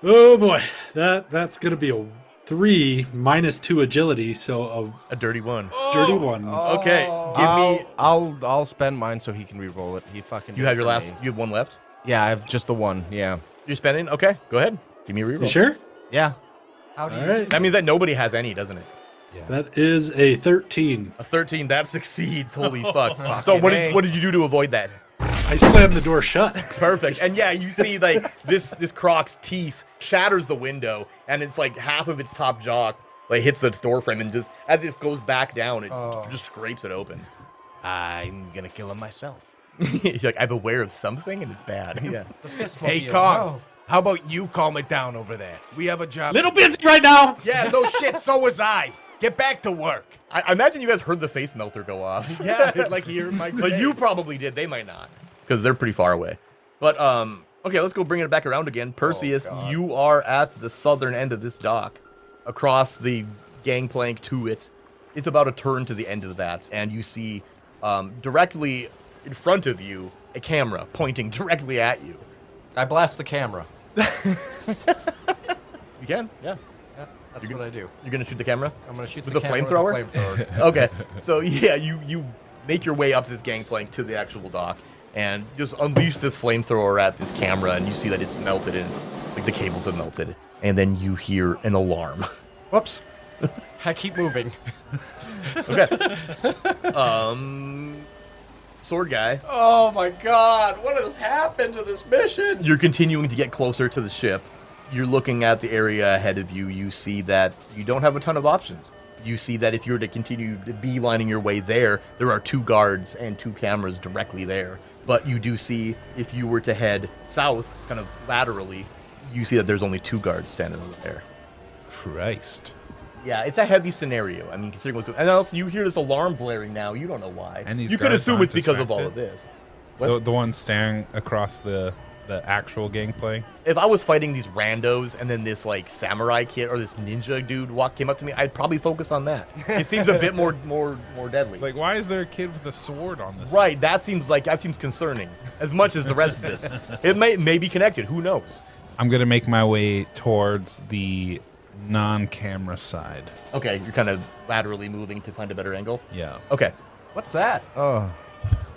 Speaker 5: Oh boy, that's gonna be a 3 minus 2 agility, so
Speaker 1: A dirty 1.
Speaker 5: a dirty 1.
Speaker 1: Okay, give me...
Speaker 2: I'll spend mine so he can re-roll it. He fucking.
Speaker 1: You
Speaker 2: did
Speaker 1: have your
Speaker 2: for
Speaker 1: last...
Speaker 2: me.
Speaker 1: You have 1 left?
Speaker 2: Yeah, I have just the one. Yeah.
Speaker 1: You're spending? Okay, go ahead. Give me a reroll.
Speaker 5: You sure?
Speaker 2: Yeah.
Speaker 3: How do
Speaker 5: All
Speaker 3: you
Speaker 5: right.
Speaker 1: That means that nobody has any, doesn't it?
Speaker 5: That is a 13.
Speaker 1: A 13, that succeeds. Holy fuck. So what did you do to avoid that?
Speaker 5: I slammed the door shut.
Speaker 1: Perfect. And yeah, you see like this croc's teeth shatters the window, and it's like half of its top jaw like hits the door frame, and just as it goes back down, it just scrapes it open.
Speaker 7: I'm gonna kill him myself.
Speaker 1: You're like, I'm aware of something, and it's bad. Yeah.
Speaker 7: Hey, Kong, how about you calm it down over there? We have a job.
Speaker 5: Little busy right now.
Speaker 7: Yeah, no shit, so was I. Get back to work.
Speaker 1: I imagine you guys heard the face melter go off.
Speaker 7: Yeah, like here, Mike.
Speaker 1: Like you probably did. They might not, because they're pretty far away. But okay, let's go bring it back around again. Perseus, you are at the southern end of this dock, across the gangplank to it. It's about a turn to the end of that, and you see directly in front of you a camera pointing directly at you.
Speaker 3: I blast the camera.
Speaker 1: You can, yeah.
Speaker 3: Yeah, that's what I do.
Speaker 1: You're gonna shoot the camera
Speaker 3: I'm gonna shoot
Speaker 1: with
Speaker 3: the
Speaker 1: the
Speaker 3: camera
Speaker 1: flamethrower.
Speaker 3: with a flamethrower.
Speaker 1: Okay, so yeah, you make your way up this gangplank to the actual dock, and just unleash this flamethrower at this camera, and you see that it's melted, and it's like the cables have melted, and then you hear an alarm.
Speaker 3: Whoops. I keep moving.
Speaker 1: Okay. Sword guy,
Speaker 3: Oh my god, what has happened to this mission?
Speaker 1: you're continuing to get closer to the ship. You're looking at the area ahead of you. You see that you don't have a ton of options. You see that if you were to continue to beelining your way there are 2 guards and 2 cameras directly there. But you do see, if you were to head south, kind of laterally, you see that there's only 2 guards standing over there.
Speaker 6: Christ.
Speaker 1: Yeah, it's a heavy scenario. I mean, considering what's going on. And also, you hear this alarm blaring now. You don't know why.
Speaker 6: And these
Speaker 1: you could
Speaker 6: guards
Speaker 1: assume
Speaker 6: aren't
Speaker 1: it's because of all of
Speaker 6: distracted?
Speaker 1: this.
Speaker 6: The one staring across the actual gameplay.
Speaker 1: If I was fighting these randos and then this like samurai kid or this ninja dude came up to me, I'd probably focus on that. It seems a bit more deadly.
Speaker 6: Like, why is there a kid with a sword on this?
Speaker 1: Right, that seems concerning as much as the rest of this. It may be connected. Who knows?
Speaker 6: I'm gonna make my way towards the non-camera side.
Speaker 1: Okay, you're kind of laterally moving to find a better angle.
Speaker 6: Yeah.
Speaker 1: Okay,
Speaker 3: What's that?
Speaker 2: Oh,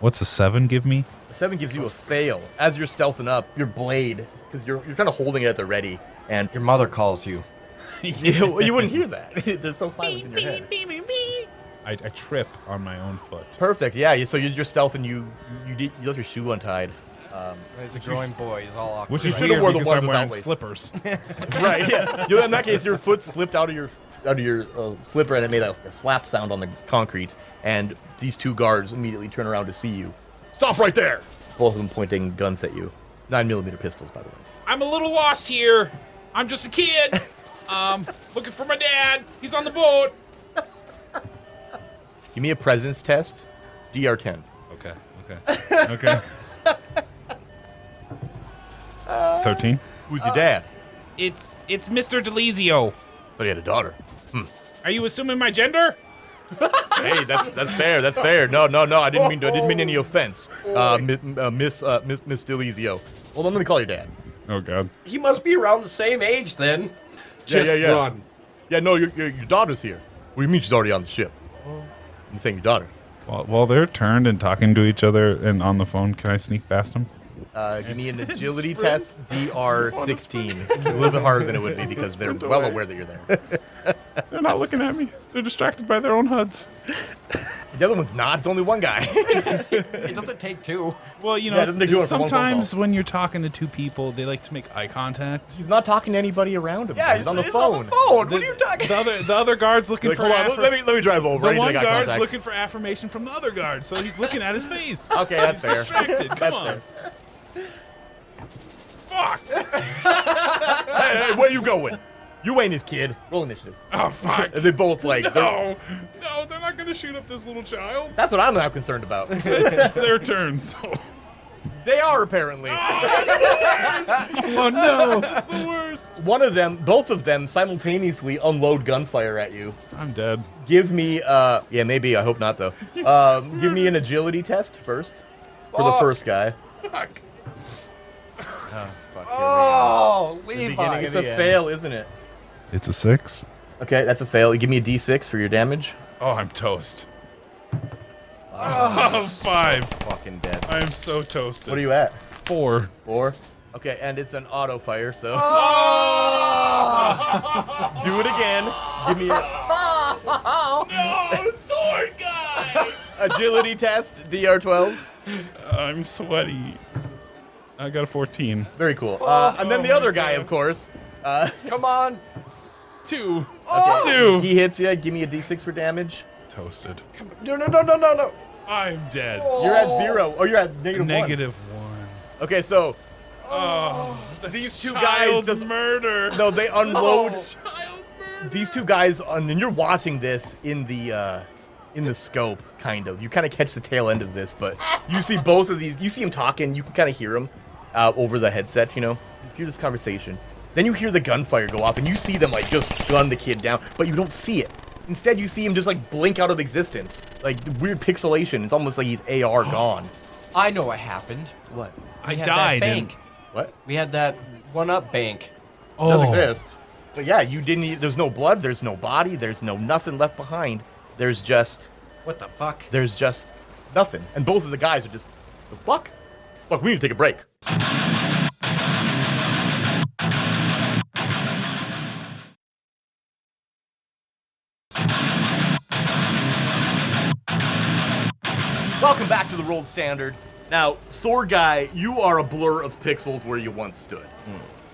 Speaker 6: What's a 7 give me?
Speaker 1: 7 gives you a fail as you're stealthing up your blade because you're kind of holding it at the ready, and
Speaker 3: Your mother calls you.
Speaker 1: you wouldn't hear that. They're so silent in your head.
Speaker 6: I trip on my own foot.
Speaker 1: Perfect. Yeah. So you're stealthing. You left your shoe untied.
Speaker 3: He's a growing boy. He's all awkward.
Speaker 6: Which is
Speaker 1: should've
Speaker 6: weird
Speaker 1: wore the
Speaker 6: because
Speaker 1: ones
Speaker 6: I'm wearing
Speaker 1: without lace.
Speaker 6: slippers.
Speaker 1: Right. Yeah. In that case, your foot slipped out of your slipper and it made a slap sound on the concrete. And these 2 guards immediately turn around to see you. Stop right there! Both of them pointing guns at you. 9mm pistols, by the way.
Speaker 6: I'm a little lost here. I'm just a kid. Looking for my dad. He's on the boat.
Speaker 1: Give me a presence test. DR10.
Speaker 6: Okay. 13.
Speaker 1: Who's your dad?
Speaker 6: It's Mr. Delizio.
Speaker 1: But he had a daughter.
Speaker 6: Are you assuming my gender?
Speaker 1: Hey, that's fair. That's fair. No. I didn't mean any offense. Miss Delizio. Well, let me call your dad.
Speaker 6: Oh God.
Speaker 3: He must be around the same age then.
Speaker 5: Just
Speaker 1: yeah.
Speaker 5: run.
Speaker 1: Yeah, no, your daughter's here. What do you mean she's already on the ship? I'm saying your daughter.
Speaker 6: While they're turned and talking to each other and on the phone, can I sneak past them?
Speaker 1: Give me an agility test, DR16. A little bit harder than it would be because they're well aware that you're there.
Speaker 6: They're not looking at me. They're distracted by their own HUDs.
Speaker 1: The other one's not. It's only one guy.
Speaker 3: It doesn't take 2.
Speaker 6: Well, you
Speaker 1: Yeah,
Speaker 6: know,
Speaker 1: doesn't they do it for one phone
Speaker 6: sometimes
Speaker 1: call?
Speaker 6: when you're talking to 2 people, they like to make eye contact.
Speaker 1: He's not talking to anybody around him.
Speaker 3: Yeah,
Speaker 1: he's on the
Speaker 3: he's
Speaker 1: phone.
Speaker 3: on the phone. What are you talking?
Speaker 6: The other guard's looking
Speaker 1: Like,
Speaker 6: for
Speaker 1: hold on, let me drive over. I
Speaker 6: the
Speaker 1: need to
Speaker 6: one
Speaker 1: make eye
Speaker 6: guard's
Speaker 1: contact.
Speaker 6: looking for affirmation from the other guard, so he's looking at his face.
Speaker 1: Okay, that's
Speaker 6: He's
Speaker 1: fair.
Speaker 6: distracted. Come
Speaker 1: That's
Speaker 6: on.
Speaker 1: fair.
Speaker 6: Fuck.
Speaker 1: Hey, where you going? You ain't his kid. Roll initiative.
Speaker 6: Oh fuck.
Speaker 1: And they both like.
Speaker 6: No, they're not gonna shoot up this little child.
Speaker 1: That's what I'm now concerned about.
Speaker 6: It's their turn, so.
Speaker 1: They are apparently.
Speaker 5: Oh no!
Speaker 6: It's the worst.
Speaker 1: Both of them simultaneously unload gunfire at you.
Speaker 6: I'm dead.
Speaker 1: Give me, yeah, maybe. I hope not though. Give me an agility test first for the first guy.
Speaker 6: Fuck.
Speaker 3: Oh, Levi.
Speaker 1: Beginning, it's a fail, isn't it?
Speaker 6: It's a 6.
Speaker 1: Okay, that's a fail. Give me a D6 for your damage.
Speaker 6: Oh, I'm toast. Oh, 5.
Speaker 2: fucking dead.
Speaker 6: I am so toasted.
Speaker 1: What are you at?
Speaker 6: 4.
Speaker 1: 4. Okay, and it's an auto fire, so do it again. Give me a
Speaker 6: No, sword guy.
Speaker 1: agility test, DR12.
Speaker 6: I'm sweaty. I got a 14.
Speaker 1: Very cool. And then the other guy, of course.
Speaker 3: Come on.
Speaker 6: 2.
Speaker 1: Okay,
Speaker 6: 2.
Speaker 1: he hits you. Give me a D6 for damage.
Speaker 6: Toasted.
Speaker 3: No.
Speaker 6: I'm dead.
Speaker 1: You're at 0. Oh, you're at -1.
Speaker 6: -1.
Speaker 1: Okay, so
Speaker 6: Oh,
Speaker 1: these 2
Speaker 6: child
Speaker 1: guys just
Speaker 6: murder.
Speaker 1: no, they unload.
Speaker 6: Child murder.
Speaker 1: These 2 guys, and you're watching this in the scope, kind of. You kind of catch the tail end of this, but you see both of these. You see them talking. You can kind of hear them over the headset. You know, you hear this conversation. Then you hear the gunfire go off, and you see them like just gun the kid down, but you don't see it. Instead, you see him just like blink out of existence, like weird pixelation. It's almost like he's AR gone.
Speaker 3: I know what happened.
Speaker 1: What?
Speaker 6: I
Speaker 3: We had
Speaker 6: died.
Speaker 3: That bank.
Speaker 1: What?
Speaker 3: We had that 1-up bank.
Speaker 1: It does exist. But yeah, you didn't. There's no blood. There's no body. There's no nothing left behind. There's just nothing. And both of the guys are just, the fuck? Fuck, we need to take a break. Welcome back to the Rolled Standard. Now, Sword Guy, you are a blur of pixels where you once stood.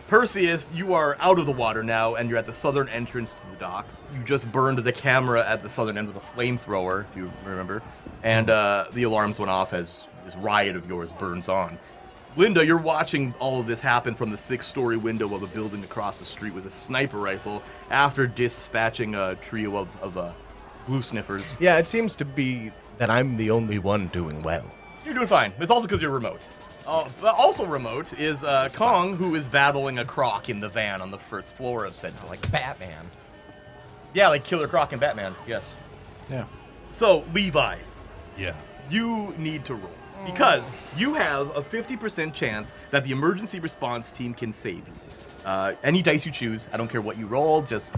Speaker 1: Perseus, you are out of the water now, and you're at the southern entrance to the dock. You just burned the camera at the southern end with a flamethrower, if you remember. And the alarms went off as this riot of yours burns on. Linda, you're watching all of this happen from the 6-story window of a building across the street with a sniper rifle after dispatching a trio of blue sniffers.
Speaker 2: Yeah, it seems to be that I'm the only one doing well.
Speaker 1: You're doing fine. It's also because you're remote. But also remote is Kongh, who is battling a croc in the van on the first floor of said building.
Speaker 3: Like Batman.
Speaker 1: Yeah, like Killer Croc and Batman. Yes.
Speaker 5: Yeah.
Speaker 1: So Levi,
Speaker 6: Yeah.
Speaker 1: you need to roll because you have a 50% chance that the emergency response team can save you. Any dice you choose, I don't care what you roll, just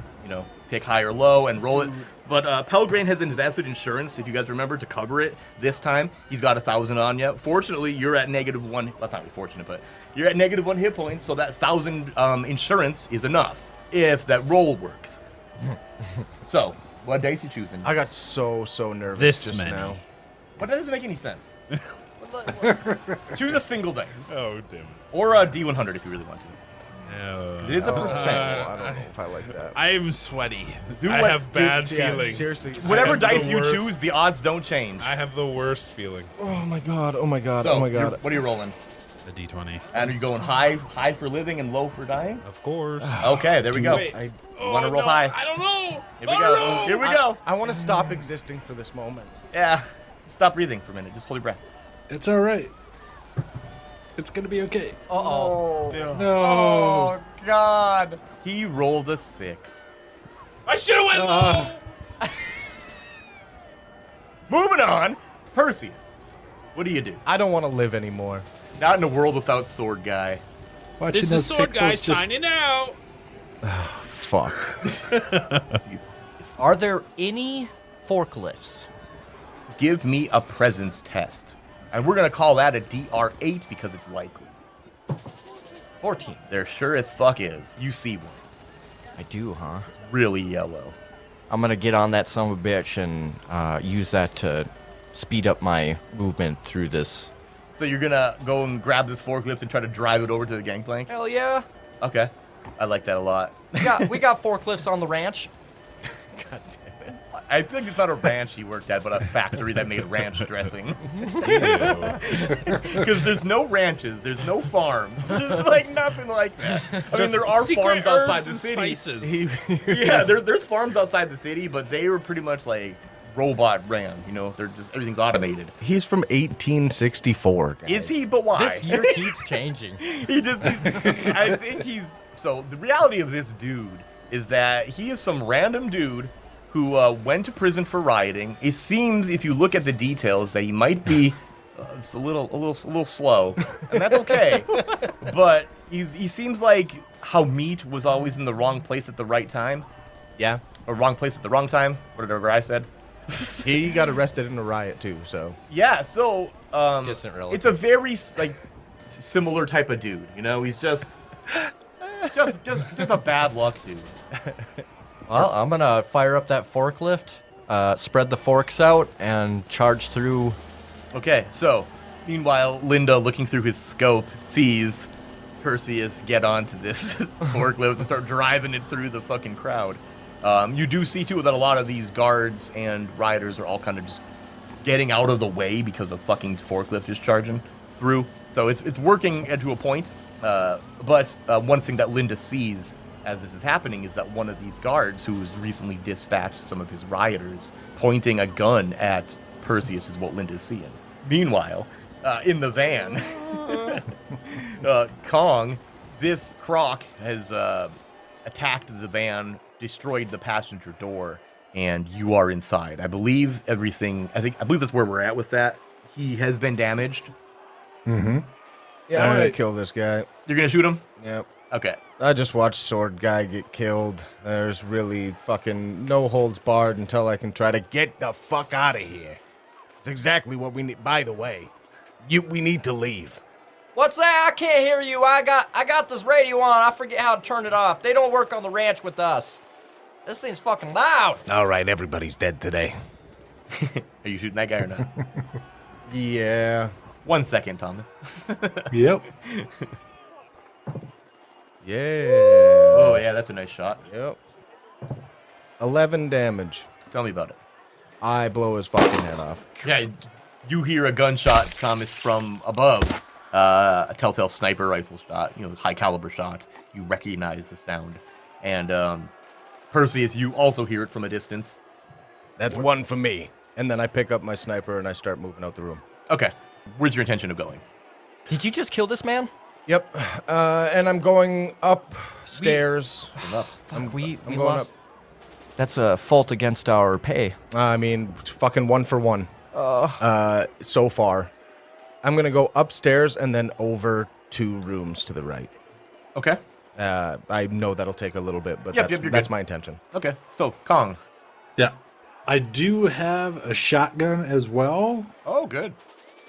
Speaker 1: pick high or low and roll it. But Pelgrane has invested insurance, if you guys remember, to cover it this time. He's got 1,000 on you. Fortunately, you're at -1. Well, that's not really fortunate, but you're at -1 hit points, so that 1,000 insurance is enough if that roll works. So, what dice you choosing?
Speaker 2: I got so nervous
Speaker 6: This
Speaker 2: just
Speaker 6: many.
Speaker 2: now.
Speaker 1: But that doesn't make any sense. Choose a single dice.
Speaker 6: Oh, damn.
Speaker 1: Or a D100 if you really want to.
Speaker 6: No.
Speaker 1: 'Cause it is a percent.
Speaker 2: I don't know if I like that.
Speaker 6: I'm sweaty.
Speaker 1: Do
Speaker 6: I
Speaker 1: what-
Speaker 6: have bad
Speaker 2: Dude, yeah,
Speaker 6: feeling.
Speaker 2: seriously.
Speaker 1: Whatever
Speaker 6: have the
Speaker 1: dice you
Speaker 6: worst-
Speaker 1: choose, the odds don't change.
Speaker 6: I have the worst feeling.
Speaker 2: Oh my god. Oh my god.
Speaker 1: So,
Speaker 2: oh my
Speaker 1: you're-
Speaker 2: god.
Speaker 1: what are you rolling?
Speaker 6: A D20.
Speaker 1: And are you going high for living and low for dying?
Speaker 6: Of course.
Speaker 1: Okay, there we go.
Speaker 6: Wait.
Speaker 2: I
Speaker 1: wanna roll high?
Speaker 6: I don't know.
Speaker 1: Here we go. Here we go.
Speaker 2: I want to stop existing for this moment.
Speaker 1: Yeah. Stop breathing for a minute. Just hold your breath.
Speaker 5: It's all right. It's gonna be okay.
Speaker 2: Oh.
Speaker 5: No.
Speaker 2: Oh god.
Speaker 1: He rolled a 6.
Speaker 6: I should have went low.
Speaker 1: Moving on. Perseus. What do you do?
Speaker 2: I don't want to live anymore.
Speaker 1: Not in a world without sword guy.
Speaker 5: Watching
Speaker 6: This
Speaker 5: those
Speaker 6: is Sword Guy
Speaker 5: pixels just
Speaker 6: signing out.
Speaker 2: Fuck.
Speaker 1: Jeez.
Speaker 3: Are there any forklifts?
Speaker 1: Give me a presence test. And we're going to call that a DR8 because it's likely.
Speaker 3: 14.
Speaker 1: There sure as fuck is. You see one.
Speaker 3: I do, huh?
Speaker 1: It's really yellow.
Speaker 3: I'm gonna get on that son of a bitch and use that to speed up my movement through this.
Speaker 1: So you're going to go and grab this forklift and try to drive it over to the gangplank?
Speaker 3: Hell yeah!
Speaker 1: Okay. I like that a lot.
Speaker 3: We got forklifts on the ranch.
Speaker 1: God damn it. I think it's not a ranch he worked at, but a factory that made ranch dressing. Because there's no ranches, there's no farms. There's like nothing like that. I mean, there are
Speaker 6: Secret
Speaker 1: farms outside
Speaker 6: herbs
Speaker 1: the
Speaker 6: and
Speaker 1: city.
Speaker 6: spices.
Speaker 1: Yeah, there's farms outside the city, but they were pretty much like robot ran. They're just everything's automated.
Speaker 2: He's from 1864. Guys.
Speaker 1: Is he? But why?
Speaker 3: This year keeps changing.
Speaker 1: I think he's. So the reality of this dude is that he is some random dude who went to prison for rioting. It seems, if you look at the details, that he might be a little slow, and that's okay. But he seems like how meat was always in the wrong place at the right time.
Speaker 2: Yeah.
Speaker 1: Or wrong place at the wrong time, whatever I said.
Speaker 2: He got arrested in a riot too. So.
Speaker 1: Yeah, so
Speaker 3: Distant relative.
Speaker 1: it's a very similar type of dude. He's just a bad luck dude.
Speaker 3: Well, I'm gonna fire up that forklift, spread the forks out, and charge through.
Speaker 1: Okay, so meanwhile, Linda, looking through his scope, sees Perseus get onto this forklift and start driving it through the fucking crowd. You do see too that a lot of these guards and riders are all kind of just getting out of the way because the fucking forklift is charging through. So it's working to a point. But one thing that Linda sees as this is happening is that one of these guards, who's recently dispatched some of his rioters, pointing a gun at Perseus is what Linda's seeing. Meanwhile, in the van, Kongh, this croc has attacked the van, destroyed the passenger door, and you are inside. I believe everything. I believe that's where we're at with that. He has been damaged.
Speaker 5: Mm-hmm.
Speaker 2: Yeah, I'm gonna
Speaker 5: Alright.
Speaker 2: kill this guy.
Speaker 1: You're gonna shoot him?
Speaker 2: Yep.
Speaker 1: Okay.
Speaker 2: I just watched Sword Guy get killed. There's really fucking no holds barred until I can try to
Speaker 7: Get the fuck out of here. It's exactly what we need. By the way, we need to leave.
Speaker 3: What's that? I can't hear you. I got this radio on. I forget how to turn it off. They don't work on the ranch with us. This thing's fucking loud.
Speaker 7: All right, everybody's dead today.
Speaker 1: Are you shooting that guy or not?
Speaker 2: Yeah.
Speaker 1: 1 second, Thomas.
Speaker 5: Yep.
Speaker 2: Yeah.
Speaker 1: Oh yeah, that's a nice shot.
Speaker 2: Yep. 11 damage.
Speaker 1: Tell me about it.
Speaker 2: I blow his fucking head off.
Speaker 1: Yeah, you hear a gunshot, Thomas, from above. A telltale sniper rifle shot, high caliber shot. You recognize the sound. And Perseus, you also hear it from a distance.
Speaker 7: That's one for me.
Speaker 2: And then I pick up my sniper and I start moving out the room.
Speaker 1: Okay. Where's your intention of going?
Speaker 3: Did you just kill this man?
Speaker 2: Yep. And I'm going upstairs.
Speaker 3: We
Speaker 2: I'm going
Speaker 3: lost. That's a fault against our pay.
Speaker 2: I mean, fucking 1 for 1. So far. I'm going to go upstairs and then over 2 rooms to the right.
Speaker 1: Okay.
Speaker 2: I know that'll take a little bit, but
Speaker 1: Yep,
Speaker 2: that's,
Speaker 1: you're
Speaker 2: that's
Speaker 1: good.
Speaker 2: my intention.
Speaker 1: Okay. So, Kongh.
Speaker 5: Yeah. I do have a shotgun as well.
Speaker 1: Oh, good.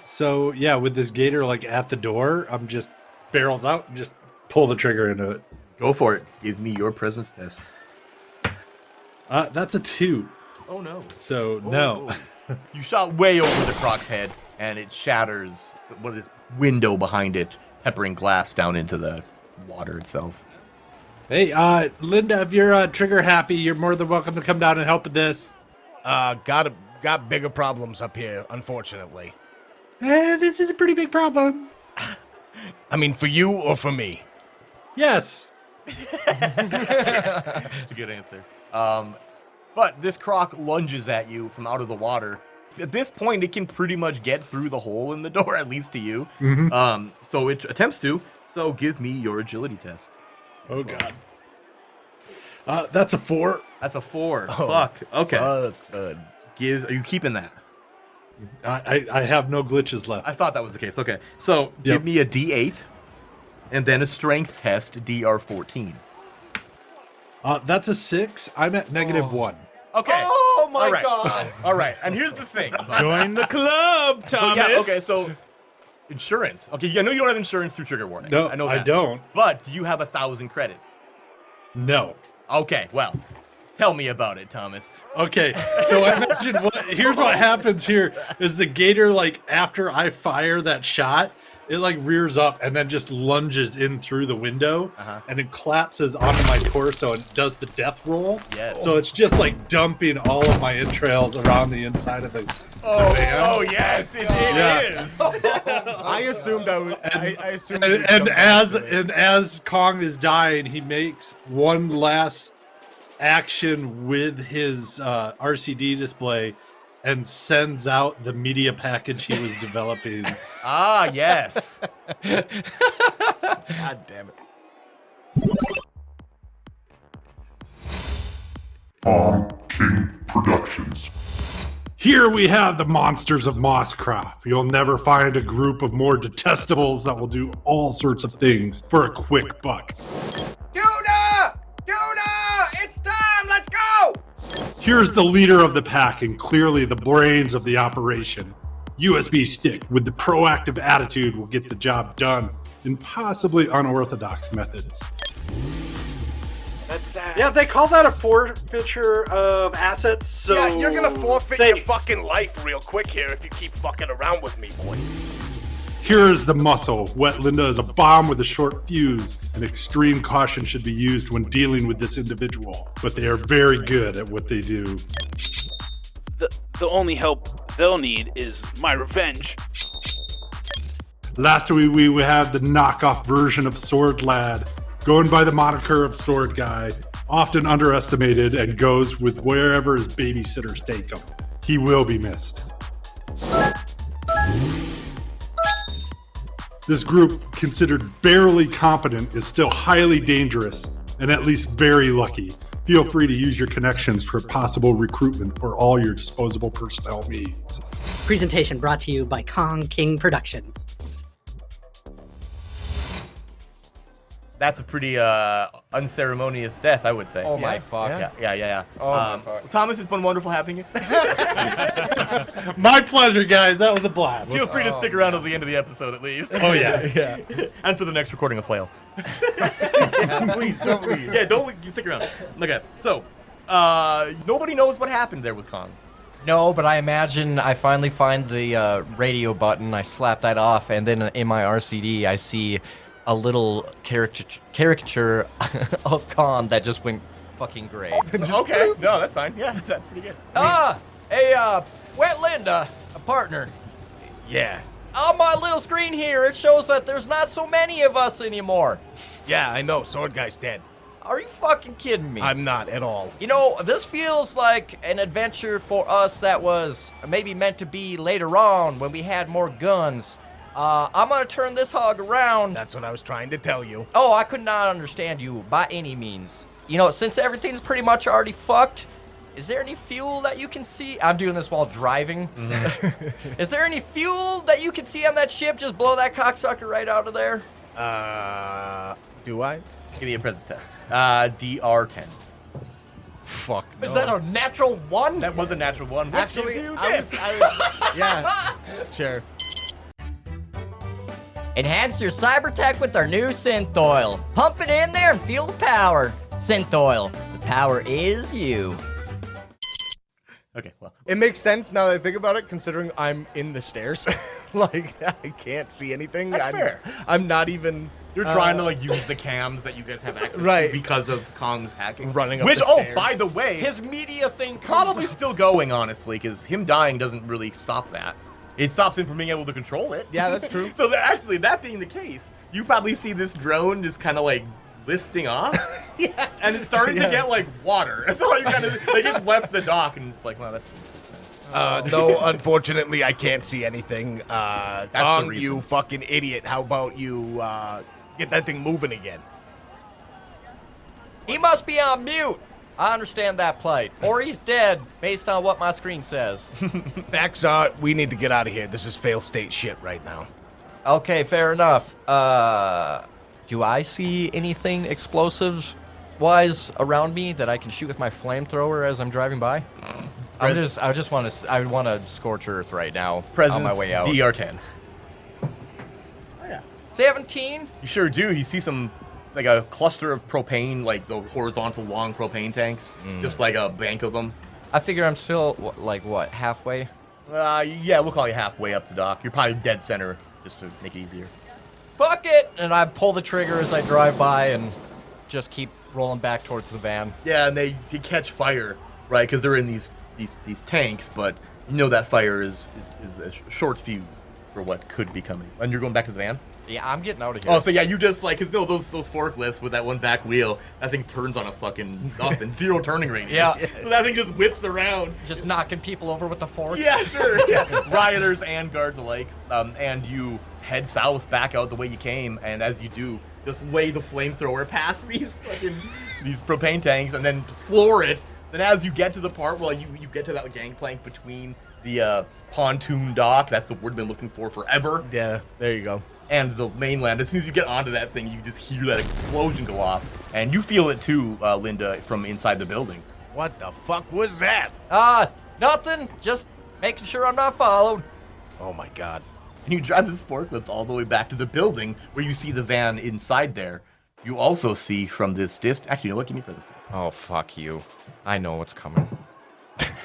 Speaker 5: So, yeah, with this gator like at the door, I'm just barrels out and just pull the trigger into it.
Speaker 1: Go for it. Give me your presence test.
Speaker 5: That's a 2.
Speaker 1: Oh, no.
Speaker 5: So, no.
Speaker 1: You shot way over the croc's head, and it shatters what is window behind it, peppering glass down into the water itself.
Speaker 5: Hey, Linda, if you're trigger happy, you're more than welcome to come down and help with this.
Speaker 7: Got bigger problems up here, unfortunately.
Speaker 5: This is a pretty big problem.
Speaker 7: I mean, for you or for me?
Speaker 5: Yes.
Speaker 1: That's a good answer. But this croc lunges at you from out of the water. At this point, it can pretty much get through the hole in the door, at least to you.
Speaker 5: Mm-hmm.
Speaker 1: So it attempts to. So give me your agility test.
Speaker 5: Oh, God. That's a 4.
Speaker 1: That's a 4. Fuck. Okay.
Speaker 2: Good.
Speaker 1: Are you keeping that?
Speaker 5: I have no glitches left.
Speaker 1: I thought that was the case. Okay. So
Speaker 5: Yep.
Speaker 1: give me a D8 and then a strength test, DR14.
Speaker 5: That's a 6. I'm at -1.
Speaker 1: Okay.
Speaker 3: Oh my
Speaker 1: All right.
Speaker 3: god.
Speaker 1: All right. And here's the thing.
Speaker 6: Join the club,
Speaker 1: So
Speaker 6: Thomas.
Speaker 1: yeah, okay, so insurance. Okay, I know you don't have insurance through trigger warning.
Speaker 5: No,
Speaker 1: I know
Speaker 5: I
Speaker 1: that.
Speaker 5: don't.
Speaker 1: But do you have 1,000 credits?
Speaker 5: No.
Speaker 1: Okay, well, tell me about it, Thomas.
Speaker 5: Okay, so I imagine here's what happens here is the gator, like, after I fire that shot, it like rears up and then just lunges in through the window and it collapses onto my torso and does the death roll.
Speaker 1: Yes.
Speaker 5: So it's just like dumping all of my entrails around the inside of the van.
Speaker 1: Oh yes, it
Speaker 5: Yeah.
Speaker 1: is.
Speaker 2: I assumed I assumed.
Speaker 5: And as Kongh is dying, he makes one last action with his RCD display and sends out the media package he was developing.
Speaker 1: Ah, yes.
Speaker 2: God damn it.
Speaker 8: King Productions.
Speaker 5: Here we have the monsters of Mosscroft. You'll never find a group of more detestables that will do all sorts of things for a quick buck.
Speaker 9: Judah! It's time! Let's go!
Speaker 5: Here's the leader of the pack and clearly the brains of the operation. USB Stick with the proactive attitude will get the job done in possibly unorthodox methods.
Speaker 10: Yeah, they call that a forfeiture of assets, so...
Speaker 7: Yeah, you're gonna forfeit
Speaker 10: they-
Speaker 7: your fucking life real quick here if you keep fucking around with me, boy.
Speaker 5: Here is the muscle. Wet Linda is a bomb with a short fuse, and extreme caution should be used when dealing with this individual. But they are very good at what they do.
Speaker 10: The only help they'll need is my revenge.
Speaker 5: Lastly, we have the knockoff version of Sword Lad, going by the moniker of Sword Guy, often underestimated and goes with wherever his babysitters take him. He will be missed. This group, considered barely competent, is still highly dangerous and at least very lucky. Feel free to use your connections for possible recruitment for all your disposable personnel needs.
Speaker 11: Presentation brought to you by King Productions.
Speaker 1: That's a pretty unceremonious death, I would say.
Speaker 3: Oh my fuck.
Speaker 1: Yeah.
Speaker 3: Oh my fuck.
Speaker 1: Thomas, it's been wonderful having you.
Speaker 5: My pleasure, guys. That was a blast.
Speaker 1: Feel free to stick around till the end of the episode, at least.
Speaker 5: Oh, yeah.
Speaker 1: And for the next recording of Flail.
Speaker 2: Please don't leave.
Speaker 1: Yeah, don't leave. You stick around. Okay, so nobody knows what happened there with Kongh.
Speaker 3: No, but I imagine I finally find the radio button, I slap that off, and then in my RCD I see a little caricature of Kongh that just went fucking gray.
Speaker 1: Okay, no, that's fine. Yeah, that's pretty good.
Speaker 3: Hey, Wet Linda, a partner.
Speaker 7: Yeah.
Speaker 3: On my little screen here, it shows that there's not so many of us anymore.
Speaker 7: Yeah, I know. Sword Guy's dead.
Speaker 3: Are you fucking kidding me?
Speaker 2: I'm not at all.
Speaker 3: You know, this feels like an adventure for us that was maybe meant to be later on when we had more guns. I'm gonna turn this hog around.
Speaker 2: That's what I was trying to tell you.
Speaker 3: Oh, I could not understand you by any means. You know, since everything's pretty much already fucked, is there any fuel that you can see? I'm doing this while driving. Is there any fuel that you can see on that ship? Just blow that cocksucker right out of there.
Speaker 2: Do I?
Speaker 1: Give me a presence test. DR10.
Speaker 2: Fuck. No.
Speaker 3: Is that a natural one?
Speaker 1: That was a natural one. Which
Speaker 2: Actually,
Speaker 1: gives you
Speaker 2: I
Speaker 1: this.
Speaker 2: was, yeah, sure.
Speaker 8: Enhance your cyber tech with our new synth oil. Pump it in there and feel the power. Synth oil. The power is you.
Speaker 1: Okay, well.
Speaker 2: It makes sense now that I think about it, considering I'm in the stairs. Like, I can't see anything.
Speaker 1: That's fair.
Speaker 2: I'm not even...
Speaker 1: You're trying to like use the cams that you guys have access
Speaker 2: Right.
Speaker 1: to because of Kongh's hacking.
Speaker 2: Running up
Speaker 1: Which,
Speaker 2: the stairs.
Speaker 1: by the way,
Speaker 3: His media thing
Speaker 1: probably still going, honestly, because him dying doesn't really stop that. It stops him from being able to control it.
Speaker 2: Yeah, that's true.
Speaker 1: So actually, that being the case, you probably see this drone just kind of like listing off.
Speaker 2: Yeah.
Speaker 1: And it's starting to get like water. So you kind of like it left the dock and it's like, wow, that's useless.
Speaker 2: No, unfortunately, I can't see anything.
Speaker 1: the
Speaker 2: Kongh,
Speaker 1: reason.
Speaker 2: you fucking idiot. How about you get that thing moving again?
Speaker 3: He must be on mute. I understand that plight. Or he's dead, based on what my screen says.
Speaker 2: Facts are, we need to get out of here. This is fail state shit right now.
Speaker 3: Okay, fair enough. Do I see anything explosives-wise around me that I can shoot with my flamethrower as I'm driving by? I want to scorch earth right now
Speaker 1: Presence
Speaker 3: on my way out.
Speaker 1: DR10. Oh, yeah.
Speaker 3: 17?
Speaker 1: You sure do. You see some, like a cluster of propane, like the horizontal long propane tanks. Just like a bank of them.
Speaker 3: I figure I'm still, what, halfway?
Speaker 1: Yeah, we'll call you halfway up to dock. You're probably dead center, just to make it easier.
Speaker 3: Fuck it! And I pull the trigger as I drive by and just keep rolling back towards the van.
Speaker 1: Yeah, and they catch fire, right? Because they're in these tanks, but you know that fire is a short fuse for what could be coming. And you're going back to the van?
Speaker 3: Yeah, I'm getting out of here.
Speaker 1: Oh, so yeah, you just like, because no, those forklifts with that one back wheel, that thing turns on a fucking nothing, zero turning radius.
Speaker 3: Yeah.
Speaker 1: So that thing just whips around.
Speaker 3: Just knocking people over with the forks.
Speaker 1: Yeah, sure. Yeah. Rioters and guards alike. And you head south back out the way you came, and as you do, just lay the flamethrower past these propane tanks, and then floor it. Then as you get to the part where you get to that gangplank between the pontoon dock, that's the word I've been looking for forever.
Speaker 2: Yeah, there you go.
Speaker 1: And the mainland, as soon as you get onto that thing, you just hear that explosion go off. And you feel it too, Linda, from inside the building.
Speaker 2: What the fuck was that?
Speaker 3: Nothing. Just making sure I'm not followed.
Speaker 2: Oh my god.
Speaker 1: And you drive this forklift all the way back to the building where you see the van inside there. You also see from this distance... Actually, you know what? Give me a presence test.
Speaker 3: Oh, fuck you. I know what's coming.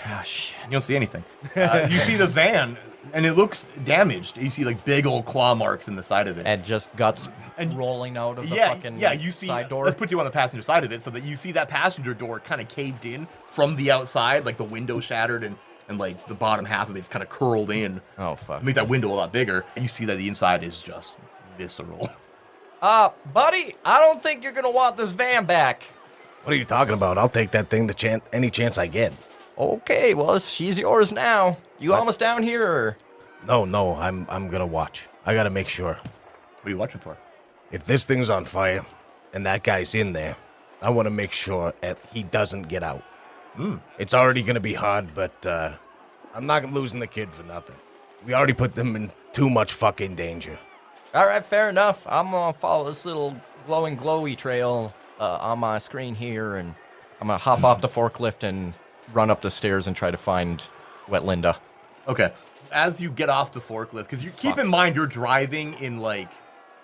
Speaker 3: Ah, shit.
Speaker 1: You don't see anything. You see the van, and it looks damaged. You see, like, big old claw marks in the side of it.
Speaker 3: And just guts
Speaker 1: And-
Speaker 3: rolling out of the
Speaker 1: yeah,
Speaker 3: fucking
Speaker 1: you see.
Speaker 3: side door.
Speaker 1: Let's put you on the passenger side of it so that you see that passenger door kind of caved in from the outside, like the window shattered and like the bottom half of it's kind of curled in
Speaker 3: Oh, fuck.
Speaker 1: to make that window a lot bigger. And you see that the inside is just visceral.
Speaker 3: Buddy, I don't think you're gonna want this van back.
Speaker 2: What are you talking about? I'll take that thing any chance I get.
Speaker 3: Okay, well, she's yours now. You almost down here, or?
Speaker 2: No, I'm gonna watch. I gotta make sure.
Speaker 1: What are you watching for?
Speaker 2: If this thing's on fire and that guy's in there, I want to make sure that he doesn't get out. It's already gonna be hard, but I'm not losing the kid for nothing. We already put them in too much fucking danger.
Speaker 3: All right, fair enough. I'm gonna follow this little glowing glowy trail on my screen here, and I'm gonna hop off the forklift and run up the stairs and try to find Wet Linda.
Speaker 1: Okay. As you get off the forklift, because you keep in mind you're driving in like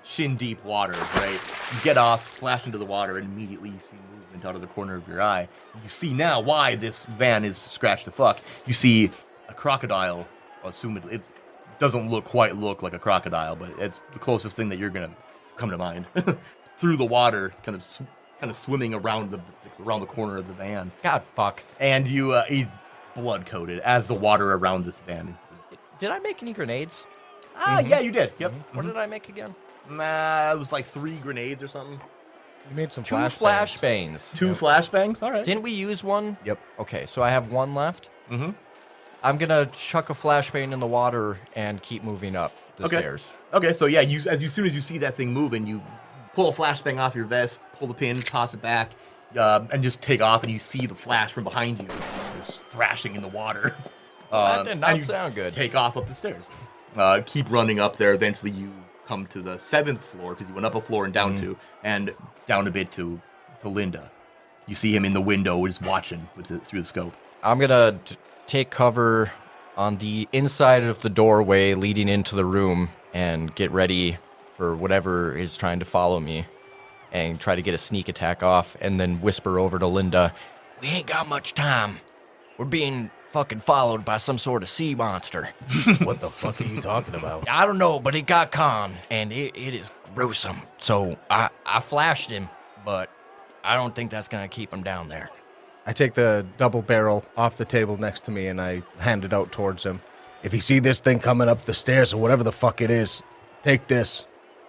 Speaker 1: shin deep water, right? You get off, splash into the water, and immediately you see movement out of the corner of your eye. You see now why this van is scratched to fuck. You see a crocodile, assumedly. It doesn't quite look like a crocodile, but it's the closest thing that you're gonna come to mind. Through the water, kind of swimming around the corner of the van.
Speaker 3: God, fuck.
Speaker 1: And he's blood coated as the water around this van.
Speaker 3: Did I make any grenades?
Speaker 1: Yeah, you did. Yep.
Speaker 3: What did I make again?
Speaker 1: It was like 3 grenades or something.
Speaker 2: You made some
Speaker 3: 2
Speaker 2: flashbangs.
Speaker 3: flashbangs.
Speaker 1: 2 flashbangs? All right.
Speaker 3: Didn't we use one?
Speaker 2: Yep.
Speaker 3: Okay, so I have 1 left.
Speaker 1: Mm-hmm.
Speaker 3: I'm gonna chuck a flashbang in the water and keep moving up the stairs.
Speaker 1: Okay, so yeah, as soon as you see that thing moving, you pull a flashbang off your vest, pull the pin, toss it back, and just take off, and you see the flash from behind you. There's this thrashing in the water.
Speaker 3: That did
Speaker 1: and
Speaker 3: not
Speaker 1: you
Speaker 3: sound good.
Speaker 1: Take off up the stairs. Keep running up there. Eventually, you come to the 7th floor because you went up a floor and down 2, and down a bit to Linda. You see him in the window, just watching through the scope.
Speaker 3: I'm gonna take cover on the inside of the doorway leading into the room and get ready for whatever is trying to follow me and try to get a sneak attack off and then whisper over to Linda, "We ain't got much time. We're being fucking followed by some sort of sea monster."
Speaker 2: What the fuck are you talking about?
Speaker 3: I don't know, but it got Kongh, and it is gruesome. So I flashed him, but I don't think that's gonna keep him down there.
Speaker 2: I take the double barrel off the table next to me and I hand it out towards him. If you see this thing coming up the stairs or whatever the fuck it is, take this.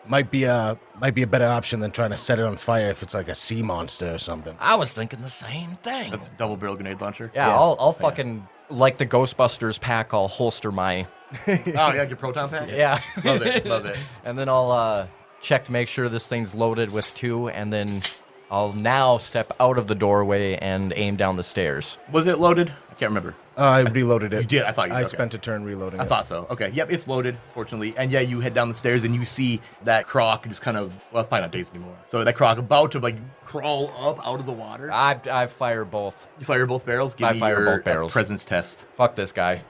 Speaker 2: Might be a better option than trying to set it on fire if it's like a sea monster or something.
Speaker 3: I was thinking the same thing.
Speaker 1: That's a double barrel grenade launcher.
Speaker 3: Yeah, I'll fucking, like the Ghostbusters pack, I'll holster my...
Speaker 1: Oh, yeah, your proton pack?
Speaker 3: Yeah.
Speaker 1: Love it.
Speaker 3: And then I'll check to make sure this thing's loaded with 2, and then I'll now step out of the doorway and aim down the stairs.
Speaker 1: Was it loaded? I can't remember.
Speaker 2: I reloaded it.
Speaker 1: You did? I thought you did.
Speaker 2: I
Speaker 1: Okay.
Speaker 2: spent a turn reloading
Speaker 1: I
Speaker 2: it.
Speaker 1: thought so. Okay. Yep, it's loaded, fortunately. And yeah, you head down the stairs and you see that croc just kind of, well, it's probably not dazed anymore. So that croc about to like crawl up out of the water.
Speaker 3: I fire both.
Speaker 1: You fire both barrels? Give
Speaker 3: I
Speaker 1: me
Speaker 3: fire
Speaker 1: your
Speaker 3: both barrels.
Speaker 1: presence test.
Speaker 3: Fuck this guy.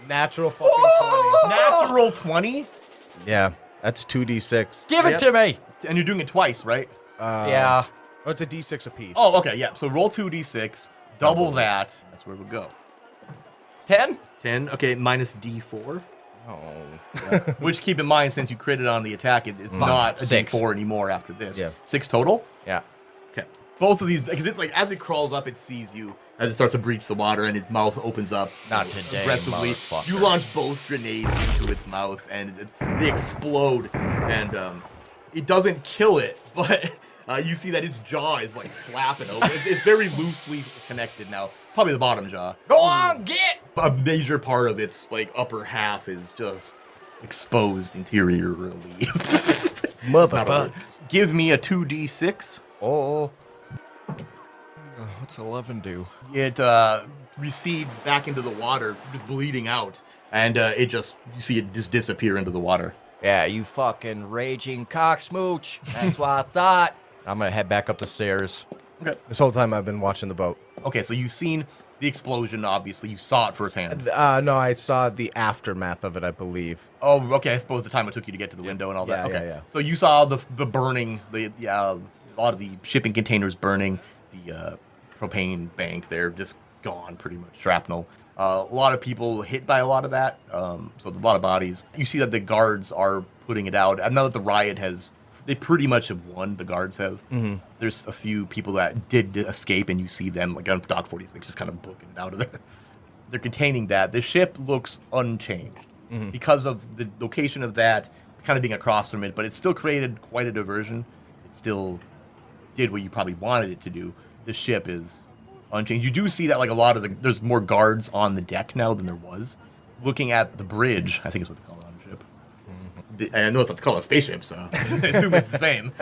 Speaker 2: Natural fucking
Speaker 1: Natural 20?
Speaker 2: 20. Yeah, that's 2d6.
Speaker 3: Give it to me!
Speaker 1: And you're doing it twice, right?
Speaker 3: Yeah.
Speaker 2: Oh, it's a d6 apiece.
Speaker 1: Oh, okay, yeah. So roll 2d6, double that. That's where we'll go.
Speaker 3: 10?
Speaker 1: 10, okay, minus d4.
Speaker 3: Oh.
Speaker 1: Which, keep in mind, since you critted on the attack, it's not a
Speaker 3: 6.
Speaker 1: d4 anymore after this.
Speaker 2: Yeah.
Speaker 1: 6 total?
Speaker 3: Yeah.
Speaker 1: Okay. Both of these, because it's like, as it crawls up, it sees you. As it starts to breach the water and its mouth opens up.
Speaker 3: Not today,
Speaker 1: aggressively.
Speaker 3: motherfucker.
Speaker 1: You launch both grenades into its mouth and they explode. And it doesn't kill it, but you see that its jaw is like flapping open. It's very loosely connected now. Probably the bottom jaw.
Speaker 3: Go on, get!
Speaker 1: A major part of its like upper half is just exposed interiorly.
Speaker 2: Motherfucker.
Speaker 1: Give me a 2d6.
Speaker 3: Oh. What's 11 do?
Speaker 1: It recedes back into the water, just bleeding out, and you see it just disappear into the water.
Speaker 3: Yeah, you fucking raging cocksmooch. That's what I thought. I'm gonna head back up the stairs.
Speaker 1: Okay.
Speaker 2: This whole time I've been watching the boat.
Speaker 1: Okay, so you've seen the explosion, obviously. You saw it firsthand.
Speaker 2: No, I saw the aftermath of it, I believe.
Speaker 1: Oh, okay. I suppose the time it took you to get to the window and all that.
Speaker 2: Yeah,
Speaker 1: Okay.
Speaker 2: yeah.
Speaker 1: So you saw the burning, a lot of the shipping containers burning, the propane bank there just gone, pretty much shrapnel. A lot of people hit by a lot of that, so a lot of bodies. You see that the guards are putting it out. I know that the riot they pretty much have won, the guards have.
Speaker 2: Mm-hmm.
Speaker 1: There's a few people that did escape, and you see them, like on Dock 46, just kind of booking it out of there. They're containing that. The ship looks unchanged because of the location of that kind of being across from it, but it still created quite a diversion. It still did what you probably wanted it to do. The ship is unchanged. You do see that like a lot of there's more guards on the deck now than there was. Looking at the bridge, I think is what they call it on the ship. And I know it's not called a spaceship, so I assume it's the same.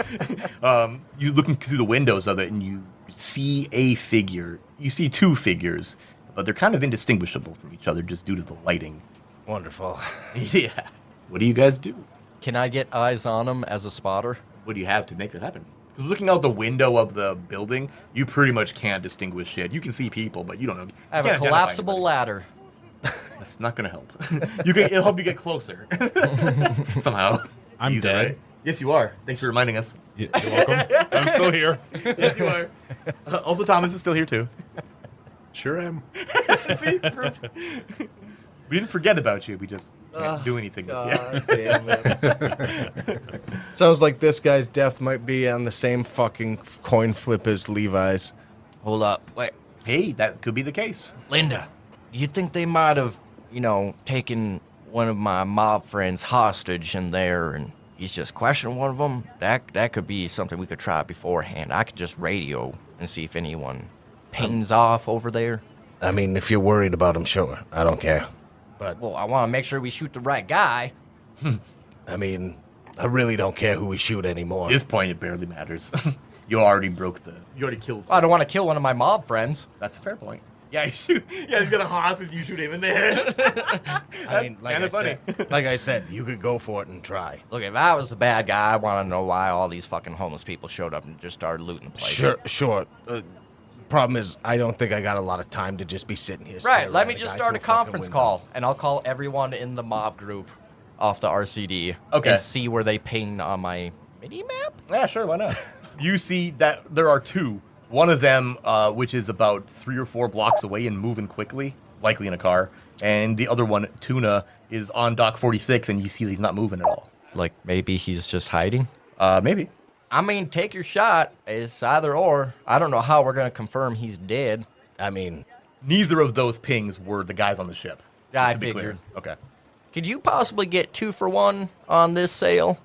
Speaker 1: You looking through the windows of it, and you see a figure. You see 2 figures, but they're kind of indistinguishable from each other just due to the lighting.
Speaker 2: Wonderful.
Speaker 1: Yeah. What do you guys do?
Speaker 3: Can I get eyes on him as a spotter?
Speaker 1: What do you have to make that happen? Because looking out the window of the building, you pretty much can't distinguish shit. You can see people, but you don't know.
Speaker 3: I have
Speaker 1: you
Speaker 3: a
Speaker 1: can't identify
Speaker 3: collapsible
Speaker 1: anybody.
Speaker 3: ladder.
Speaker 1: That's not going to help. It'll help you get closer. Somehow.
Speaker 6: I'm
Speaker 1: Use it,
Speaker 6: dead.
Speaker 1: right? Yes, you are. Thanks for reminding us.
Speaker 6: You're welcome. I'm still here.
Speaker 1: Yes, you are. Also, Thomas is still here, too.
Speaker 5: Sure am.
Speaker 1: See? Proof. We didn't forget about you. We just can't do anything with you.
Speaker 2: Damn it. Sounds like this guy's death might be on the same fucking coin flip as Levi's.
Speaker 3: Hold up. Wait.
Speaker 1: Hey, that could be the case.
Speaker 3: Linda, you think they might have, taken one of my mob friends hostage in there and, he's just questioning one of them. That could be something we could try beforehand. I could just radio and see if anyone pings off over there.
Speaker 2: I mean, if you're worried about him, sure. I don't care. But,
Speaker 3: Well, I want to make sure we shoot the right guy.
Speaker 2: I mean, I really don't care who we shoot anymore.
Speaker 1: At this point, it barely matters. You already killed.
Speaker 3: I don't want to kill one of my mob friends.
Speaker 1: That's a fair point. Yeah, you shoot. Yeah, he's got a hostage. You shoot him in there.
Speaker 2: I mean, like
Speaker 1: kinda
Speaker 2: I
Speaker 1: funny.
Speaker 2: said, like I said, you could go for it and try.
Speaker 3: Look, if I was the bad guy, I want to know why all these fucking homeless people showed up and just started looting the place.
Speaker 2: Sure. The problem is, I don't think I got a lot of time to just be sitting here.
Speaker 3: Right,
Speaker 2: staring
Speaker 3: let
Speaker 2: at
Speaker 3: me
Speaker 2: a
Speaker 3: just
Speaker 2: guy
Speaker 3: start a
Speaker 2: through fucking
Speaker 3: conference
Speaker 2: window.
Speaker 3: call, and I'll call everyone in the mob group off the RCD
Speaker 1: Okay.
Speaker 3: and see where they ping on my mini-map.
Speaker 1: Yeah, sure, why not? You see that there are two. One of them, which is about 3 or 4 blocks away and moving quickly, likely in a car. And the other one, Tuna, is on Dock 46, and you see that he's not moving at all.
Speaker 3: Like, maybe he's just hiding?
Speaker 1: Maybe.
Speaker 3: I mean, take your shot. It's either or. I don't know how we're going to confirm he's dead.
Speaker 2: I mean,
Speaker 1: Neither of those pings were the guys on the ship.
Speaker 3: Yeah,
Speaker 1: just
Speaker 3: I
Speaker 1: to be clear.
Speaker 3: figured.
Speaker 1: Okay.
Speaker 3: Could you possibly get 2 for 1 on this sale?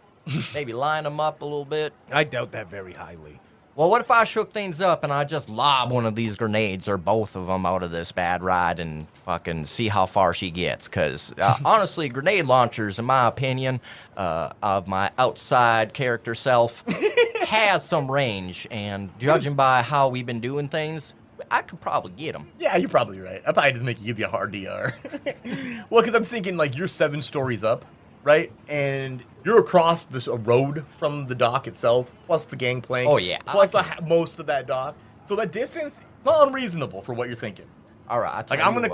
Speaker 3: Maybe line them up a little bit?
Speaker 2: I doubt that very highly.
Speaker 3: Well, what if I shook things up and I just lob one of these grenades or both of them out of this bad ride and fucking see how far she gets? Because honestly, grenade launchers, in my opinion, of my outside character self, has some range. And judging by how we've been doing things, I could probably get them.
Speaker 1: Yeah, you're probably right. I probably just give you a hard DR. Well, because I'm thinking, like, you're 7 stories up, right? And you're across this road from the dock itself, plus the gangplank.
Speaker 3: Oh, yeah.
Speaker 1: Plus most of that dock. So that distance, not unreasonable for what you're thinking.
Speaker 3: All right,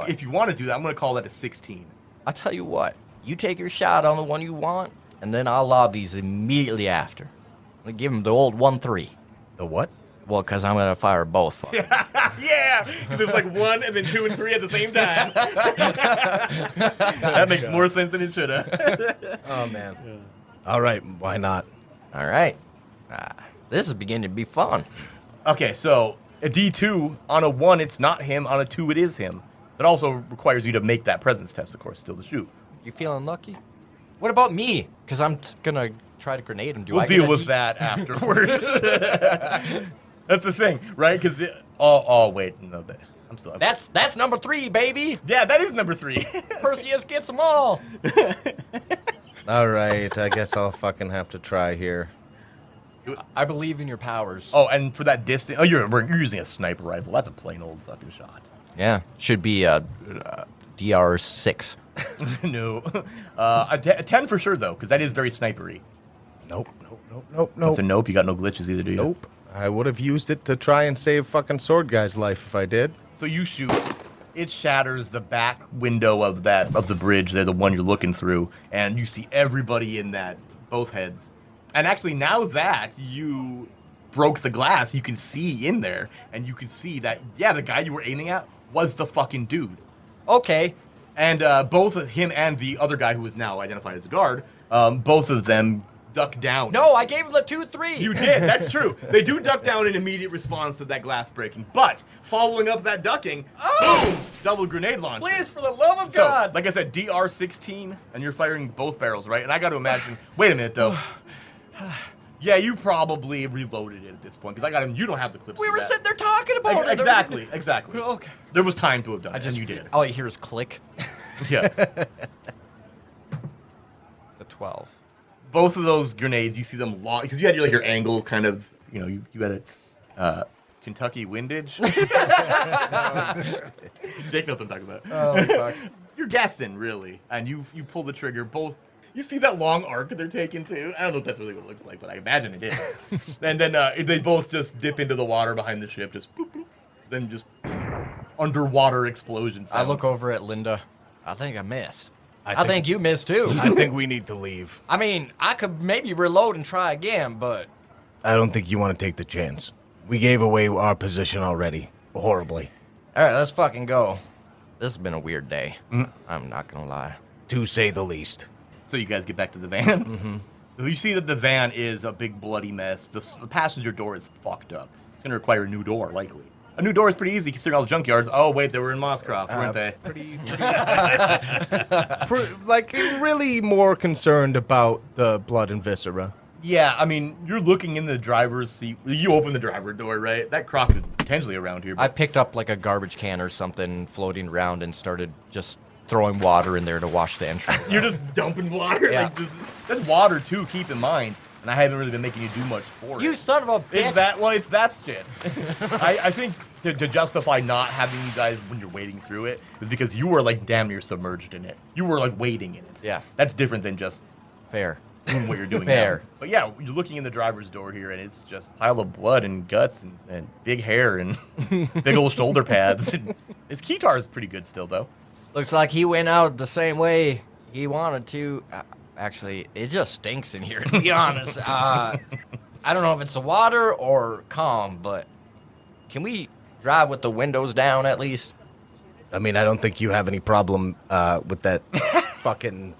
Speaker 1: If you want to do that, I'm gonna call that a 16.
Speaker 3: I'll tell you what. You take your shot on the one you want, and then I'll lob these immediately after. I'll give him the old 1-3.
Speaker 2: The what?
Speaker 3: Well, because I'm going to fire both.
Speaker 1: Yeah, there's like 1 and then 2 and 3 at the same time. That makes more sense than it should have.
Speaker 2: Oh, man. Yeah. All right, why not?
Speaker 3: All right. This is beginning to be fun.
Speaker 1: Okay, so a D2, on a 1, it's not him. On a 2, it is him. That also requires you to make that presence test, of course, still to shoot.
Speaker 3: You feeling lucky? What about me? Because I'm going to try to grenade him.
Speaker 1: We'll deal with that afterwards. That's the thing, right? Because wait, no, I'm still.
Speaker 3: That's number 3, baby.
Speaker 1: Yeah, that is number 3.
Speaker 3: Perseus gets them all.
Speaker 2: All right, I guess I'll fucking have to try here.
Speaker 3: I believe in your powers.
Speaker 1: Oh, and for that distance, you're using a sniper rifle. That's a plain old fucking shot.
Speaker 3: Yeah, should be a DR6.
Speaker 1: No, a 10 for sure though, because that is very snipery.
Speaker 2: Nope.
Speaker 1: That's a nope. You got no glitches either, do you?
Speaker 2: Nope. I would have used it to try and save fucking Sword Guy's life if I did.
Speaker 1: So you shoot. It shatters the back window of the bridge there, the one you're looking through, and you see everybody in that, both heads. And actually, now that you broke the glass, you can see in there, and you can see that, yeah, the guy you were aiming at was the fucking dude.
Speaker 3: Okay.
Speaker 1: And both of him and the other guy who is now identified as a guard, both of them duck down.
Speaker 3: No, I gave him the 2-3.
Speaker 1: You did, that's true. They do duck down in immediate response to that glass breaking. But following up that ducking, boom, double grenade launch.
Speaker 3: Please, for the love of
Speaker 1: So,
Speaker 3: God.
Speaker 1: like I said, DR-16, and you're firing both barrels, right? And I got to imagine, wait a minute, though. Yeah, you probably reloaded it at this point, because I got him, you don't have the clips
Speaker 3: We
Speaker 1: for
Speaker 3: were
Speaker 1: that.
Speaker 3: sitting there talking about it.
Speaker 1: Exactly.
Speaker 3: Okay.
Speaker 1: There was time to have done it, and you did.
Speaker 3: All you hear is click.
Speaker 1: Yeah.
Speaker 3: It's a 12.
Speaker 1: Both of those grenades, you see them long, because you had your angle kind of, you had a Kentucky windage. Jake knows what I'm talking about.
Speaker 3: Oh, fuck.
Speaker 1: You're guessing, really, and you pull the trigger. Both, you see that long arc they're taking too. I don't know if that's really what it looks like, but I imagine it is. And then they both just dip into the water behind the ship, just boop, boop, then just underwater explosion sound.
Speaker 3: I look over at Linda. I think I missed. I think you missed too.
Speaker 2: I think we need to leave.
Speaker 3: I mean, I could maybe reload and try again, but
Speaker 2: I don't think you want to take the chance. We gave away our position already. Horribly.
Speaker 3: all right, let's fucking go. This has been a weird day. I'm not gonna lie.
Speaker 2: To say the least.
Speaker 1: So you guys get back to the van. Mm-hmm. You see that the van is a big bloody mess. The passenger door is fucked up. It's gonna require a new door, likely. A new door is pretty easy considering all the junkyards. Oh, wait, they were in Mosscroft, weren't they?
Speaker 2: Really more concerned about the blood and viscera.
Speaker 1: Yeah, I mean, you're looking in the driver's seat. You open the driver door, right? That croc is potentially around here.
Speaker 3: I picked up like a garbage can or something floating around and started just throwing water in there to wash the entrance.
Speaker 1: You're just dumping water.
Speaker 3: Yeah.
Speaker 1: Like that's water, too, keep in mind. And I haven't really been making you do much for it.
Speaker 8: You son of a bitch.
Speaker 1: It's that shit. I think to justify not having you guys when you're wading through it is because you were like damn near submerged in it. You were like wading in it.
Speaker 3: Yeah.
Speaker 1: That's different than just
Speaker 3: Fair.
Speaker 1: doing what you're doing
Speaker 3: Fair.
Speaker 1: now. But yeah, you're looking in the driver's door here and it's just a pile of blood and guts and big hair and big old shoulder pads. And his keytar is pretty good still, though.
Speaker 8: Looks like he went out the same way he wanted to. Actually, it just stinks in here, to be honest. I don't know if it's the water or Kongh, but can we drive with the windows down at least?
Speaker 2: I mean, I don't think you have any problem with that fucking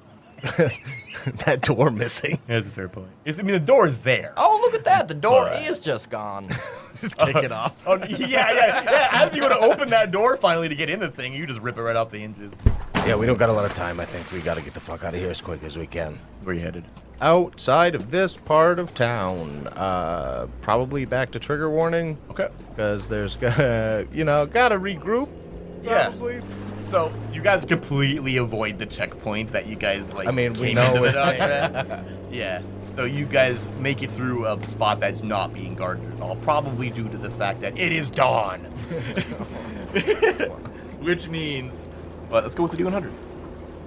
Speaker 2: that door missing.
Speaker 1: That's a fair point. The door is there.
Speaker 8: Oh, look at that. The door is just gone.
Speaker 2: Just kick it off.
Speaker 1: Oh, yeah. As you go to open that door finally to get in the thing, you just rip it right off the hinges.
Speaker 2: Yeah, we don't got a lot of time. I think we got to get the fuck out of here as quick as we can.
Speaker 1: Where you headed?
Speaker 2: Outside of this part of town. Probably back to trigger warning.
Speaker 1: Okay.
Speaker 2: Because there's gotta regroup. Probably.
Speaker 1: Yeah. So you guys completely avoid the checkpoint that you guys
Speaker 2: I mean, we
Speaker 1: came
Speaker 2: know
Speaker 1: into the
Speaker 2: it's
Speaker 1: docks
Speaker 2: there.
Speaker 1: at. Yeah. So you guys make it through a spot that's not being guarded at all, probably due to the fact that it is dawn. Which means, well, let's go with the D100.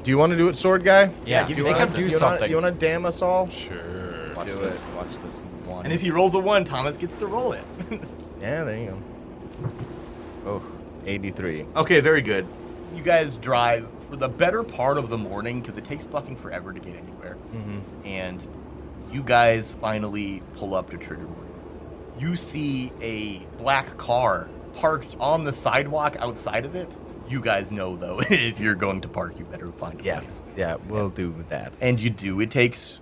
Speaker 2: Do you want to do it, sword guy?
Speaker 3: Yeah,
Speaker 1: give me
Speaker 3: make him do something.
Speaker 2: You want to damn us all?
Speaker 4: Sure.
Speaker 3: Watch this one.
Speaker 1: And if he rolls a 1, Thomas gets to roll it.
Speaker 2: Yeah, there you go. Oh, 83.
Speaker 1: Okay, very good. You guys drive for the better part of the morning because it takes fucking forever to get anywhere.
Speaker 2: Mm-hmm.
Speaker 1: And you guys finally pull up to trigger warning. You see a black car parked on the sidewalk outside of it. You guys know, though, if you're going to park, you better find a place.
Speaker 2: Yeah, we'll do that.
Speaker 1: And you do. It takes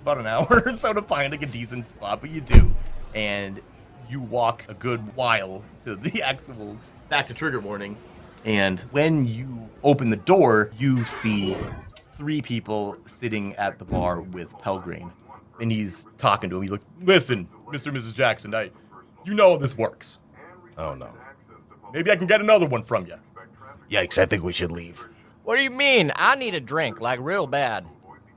Speaker 1: about an hour or so to find like a decent spot, but you do. And you walk a good while to the actual back to trigger warning. And when you open the door, you see 3 people sitting at the bar with Pelgrane. And he's talking to him. He's like, listen, Mr. and Mrs. Jackson, you know this works.
Speaker 2: Oh, no.
Speaker 1: Maybe I can get another one from you.
Speaker 2: Yikes, I think we should leave.
Speaker 8: What do you mean? I need a drink, like real bad.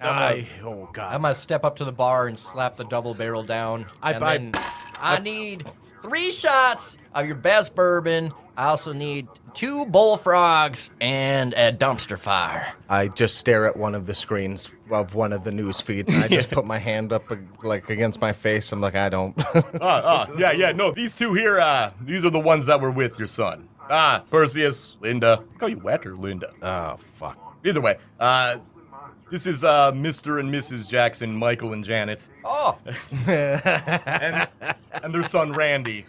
Speaker 2: Oh, God.
Speaker 3: I'm gonna step up to the bar and slap the double barrel down.
Speaker 8: I need 3 shots of your best bourbon. I also need 2 bullfrogs and a dumpster fire.
Speaker 2: I just stare at one of the screens of one of the news feeds, and I just put my hand up like against my face. I'm like, I don't.
Speaker 1: Yeah, no, these 2 here, these are the ones that were with your son. Perseus, Linda. I call you Wet or Linda?
Speaker 2: Oh, fuck.
Speaker 1: Either way, this is Mr. and Mrs. Jackson, Michael and Janet.
Speaker 8: Oh,
Speaker 1: and their son, Randy,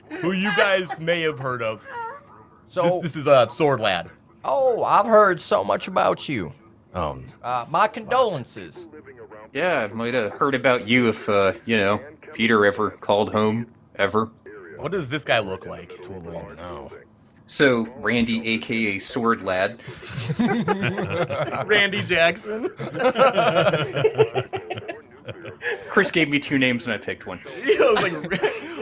Speaker 1: who you guys may have heard of.
Speaker 8: so
Speaker 1: This is Sword Lad.
Speaker 8: I've heard so much about you. My condolences.
Speaker 12: Yeah, I might have heard about you if, Peter ever called home, ever.
Speaker 1: What does this guy look like?
Speaker 2: No.
Speaker 12: So, Randy, a.k.a. Sword Lad.
Speaker 1: Randy Jackson.
Speaker 12: Chris gave me 2 names and I picked one.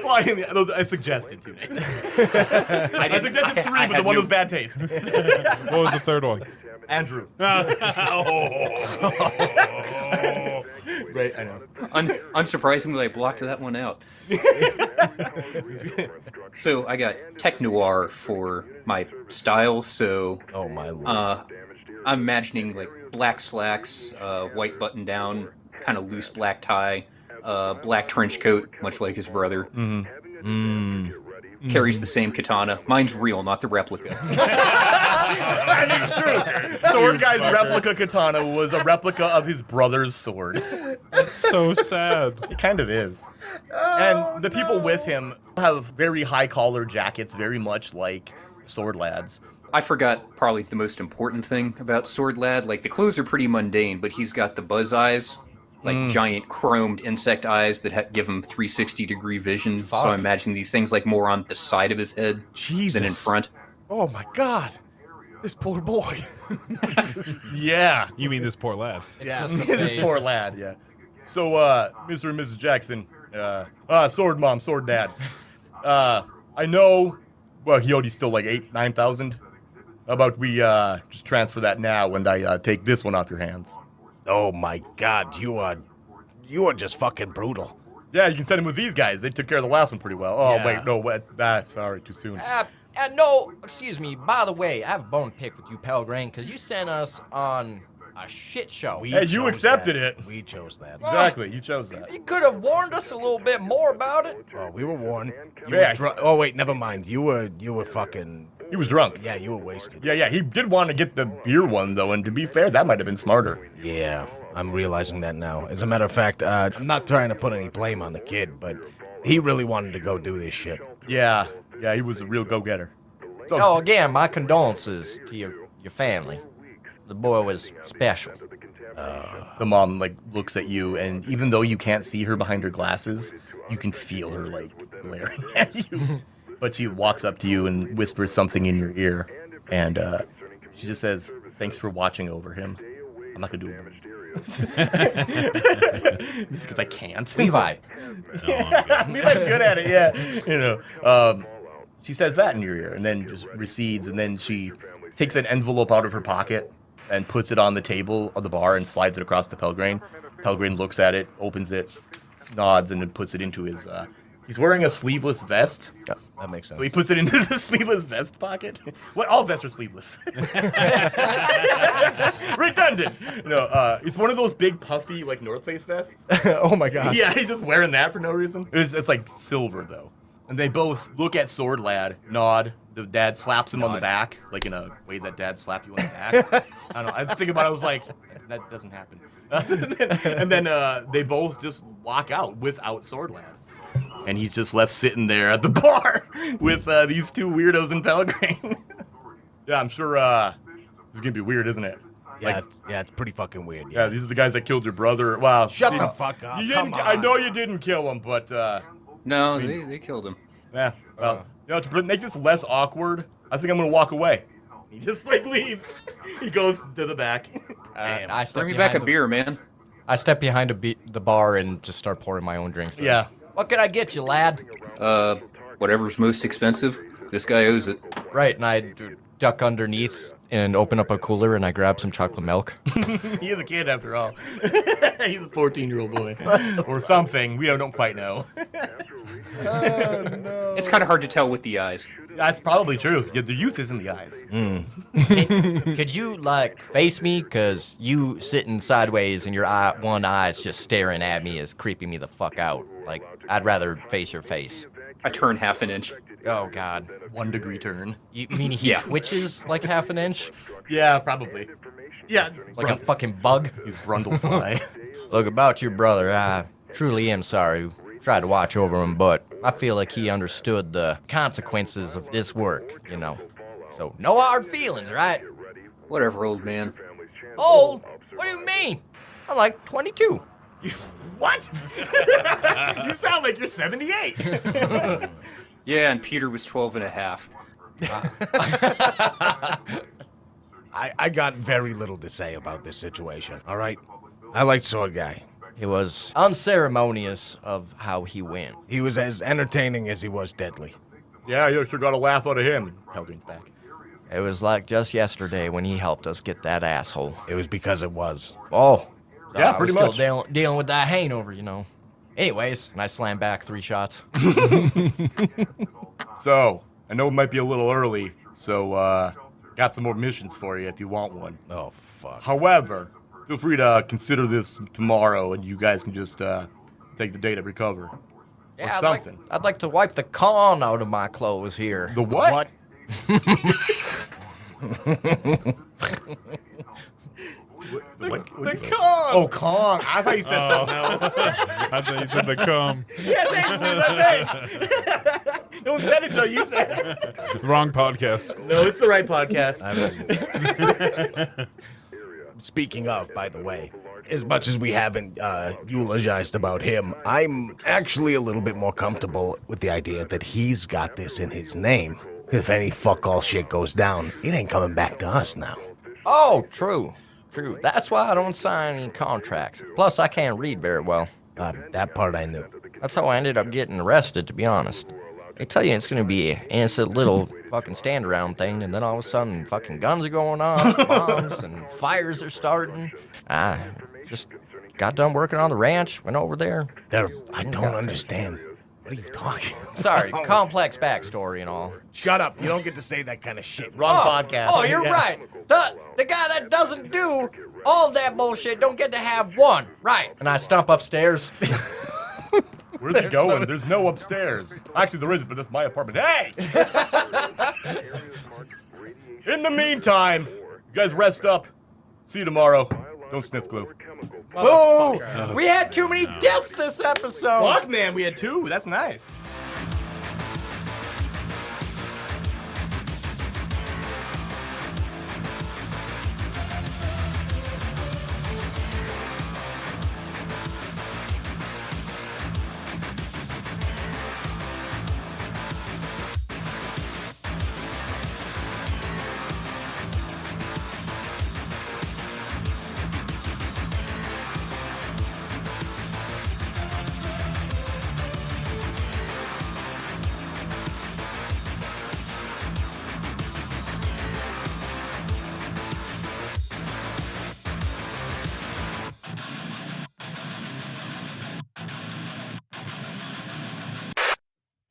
Speaker 1: I suggested 2 names. I suggested 3, but the one was bad taste.
Speaker 4: What was the third one?
Speaker 1: Andrew. Right, I know.
Speaker 12: Unsurprisingly, I blocked that one out. So I got tech noir for my style. So
Speaker 2: Oh, my Lord.
Speaker 12: I'm imagining like black slacks, white button down, kind of loose black tie, black trench coat, much like his brother. Carries the same katana. Mine's real, not the replica.
Speaker 1: That is true. Sword Guy's replica katana was a replica of his brother's sword.
Speaker 4: That's so sad.
Speaker 1: It kind of is. And the people with him have very high collar jackets, very much like Sword Lads.
Speaker 12: I forgot probably the most important thing about Sword Lad. Like, the clothes are pretty mundane, but he's got the buzz eyes. like giant chromed insect eyes that give him 360-degree vision.
Speaker 3: Fuck.
Speaker 12: So I imagine these things like more on the side of his head than in front.
Speaker 7: Oh my god. This poor boy.
Speaker 1: Yeah.
Speaker 6: You mean this poor lad?
Speaker 1: Yeah,
Speaker 3: just the
Speaker 1: this
Speaker 3: face.
Speaker 1: poor lad, yeah. So, Mr. and Mrs. Jackson, Sword Mom, Sword Dad, I know, well, he owed you still like 9,000. How about we, just transfer that now and I, take this one off your hands?
Speaker 2: Oh my god, you are just fucking brutal.
Speaker 1: Yeah, you can send him with these guys. They took care of the last one pretty well. Oh,
Speaker 2: Yeah.
Speaker 1: wait, no, sorry, too soon.
Speaker 8: No, excuse me. By the way, I have a bone to pick with you, Pelgrane, because you sent us on a shit show.
Speaker 1: Hey, you
Speaker 2: chose
Speaker 1: accepted
Speaker 2: that.
Speaker 1: it.
Speaker 2: We chose that.
Speaker 1: Exactly, you chose that.
Speaker 8: You could have warned us a little bit more about it.
Speaker 2: Oh, we were warned.
Speaker 1: Yeah.
Speaker 2: Oh wait, never mind. You were fucking.
Speaker 1: He was drunk.
Speaker 2: Yeah, you were wasted.
Speaker 1: Yeah, he did want to get the beer one, though, and to be fair, that might have been smarter.
Speaker 2: Yeah, I'm realizing that now. As a matter of fact, I'm not trying to put any blame on the kid, but he really wanted to go do this shit.
Speaker 1: Yeah, he was a real go-getter. So,
Speaker 8: Oh, again, my condolences to your family. The boy was special.
Speaker 1: the mom, like, looks at you, and even though you can't see her behind her glasses, you can feel her, like, glaring at you. But she walks up to you and whispers something in your ear, and she just says, "Thanks for watching over him." I'm not gonna do it. Just because I can't.
Speaker 8: Levi.
Speaker 1: Levi's good at it, yeah. You know, she says that in your ear, and then just recedes, and then she takes an envelope out of her pocket and puts it on the table of the bar and slides it across to Pelgrane. Pelgrane looks at it, opens it, nods, and then puts it into his. He's wearing a sleeveless vest.
Speaker 2: Yeah, that makes sense.
Speaker 1: So he puts it into the sleeveless vest pocket. What? All vests are sleeveless. Redundant. No, it's one of those big puffy like North Face vests.
Speaker 2: Oh my god.
Speaker 1: Yeah, he's just wearing that for no reason. It's like silver though. And they both look at Sword Lad, nod. The dad slaps him on the back, like in a way that dad slap you on the back. I don't know. I was thinking about it. I was like, that doesn't happen. And then they both just walk out without Sword Lad. And he's just left sitting there at the bar with these two weirdos in Pelgrane. Yeah, I'm sure this is going to be weird, isn't it?
Speaker 2: Yeah, it's pretty fucking weird.
Speaker 1: Yeah, these are the guys that killed your brother. Wow.
Speaker 2: Shut the fuck up.
Speaker 1: You
Speaker 2: Come
Speaker 1: didn't,
Speaker 2: on.
Speaker 1: I know you didn't kill him, but
Speaker 12: No, they killed him.
Speaker 1: yeah. Well, to make this less awkward, I think I'm going to walk away. He just like leaves. He goes to the back.
Speaker 8: I step
Speaker 12: Bring me back a
Speaker 8: behind
Speaker 12: beer, man.
Speaker 8: I step behind the bar and just start pouring my own drinks.
Speaker 1: Yeah.
Speaker 8: What can I get you, lad?
Speaker 12: Whatever's most expensive. This guy owes it.
Speaker 8: Right, and I duck underneath and open up a cooler and I grab some chocolate milk.
Speaker 1: He is a kid after all. He's a 14-year-old boy. Or something. We don't quite know.
Speaker 2: Oh no.
Speaker 12: It's kind of hard to tell with the eyes.
Speaker 1: That's probably true. Yeah, the youth is in the eyes.
Speaker 8: Could you, like, face me? Because you sitting sideways and your one eye's just staring at me is creeping me the fuck out. Like, I'd rather face your face.
Speaker 12: I turn half an inch.
Speaker 8: Oh, God.
Speaker 1: 1 degree turn.
Speaker 8: You mean he
Speaker 12: Yeah.
Speaker 8: twitches like half an inch?
Speaker 1: Yeah, probably. Yeah,
Speaker 8: Like a fucking bug?
Speaker 1: he's Brundlefly.
Speaker 8: Look, about your brother, I truly am sorry. Tried to watch over him, but I feel like he understood the consequences of this work, you know. So, no hard feelings, right?
Speaker 12: Whatever, old man.
Speaker 8: Old? What do you mean? I'm like 22.
Speaker 1: What? You sound like you're 78.
Speaker 12: Yeah, and Peter was 12 and a half.
Speaker 2: I got very little to say about this situation, all right? I like Sword Guy.
Speaker 8: It was unceremonious of how he went.
Speaker 2: He was as entertaining as he was deadly.
Speaker 1: Yeah, you sure got a laugh out of him. Pelgrane's back.
Speaker 8: It was like just yesterday when he helped us get that asshole.
Speaker 2: It was because it was.
Speaker 8: Oh.
Speaker 1: Yeah,
Speaker 8: I
Speaker 1: pretty
Speaker 8: was still
Speaker 1: much.
Speaker 8: dealing with that hangover, you know. Anyways, and I slam back 3 shots.
Speaker 1: So, I know it might be a little early, so got some more missions for you if you want one.
Speaker 2: Oh, fuck.
Speaker 1: However, feel free to consider this tomorrow, and you guys can just take the day to recover.
Speaker 8: Yeah,
Speaker 1: or something.
Speaker 8: I'd like to wipe the con out of my clothes here.
Speaker 1: The what? The Kongh. Oh, Kongh. I thought you said something else.
Speaker 6: I thought you said the cum.
Speaker 1: Yeah, thanks. No one said it until you said it.
Speaker 6: Wrong podcast.
Speaker 1: No, it's the right podcast.
Speaker 2: Speaking of, by the way, as much as we haven't eulogized about him, I'm actually a little bit more comfortable with the idea that he's got this in his name. If any fuck all shit goes down, it ain't coming back to us now.
Speaker 8: Oh, true. True. That's why I don't sign any contracts. Plus, I can't read very well.
Speaker 2: That part I knew.
Speaker 8: That's how I ended up getting arrested, to be honest. They tell you it's gonna be an innocent little fucking stand-around thing, and then all of a sudden fucking guns are going off, bombs, and fires are starting. I just got done working on the ranch, went over there.
Speaker 2: I don't understand. What are you talking about?
Speaker 8: Sorry, complex backstory and all.
Speaker 2: Shut up. You don't get to say that kind of shit.
Speaker 1: Wrong podcast.
Speaker 8: Oh, you're right. The guy that doesn't do all of that bullshit don't get to have one. Right. And I stomp upstairs.
Speaker 1: Where's he going? There's no upstairs. Actually, there is, but that's my apartment. Hey! In the meantime, you guys rest up. See you tomorrow. Don't sniff glue.
Speaker 8: Whoa! We had too many deaths this episode.
Speaker 1: Fuck, man, we had 2. That's nice.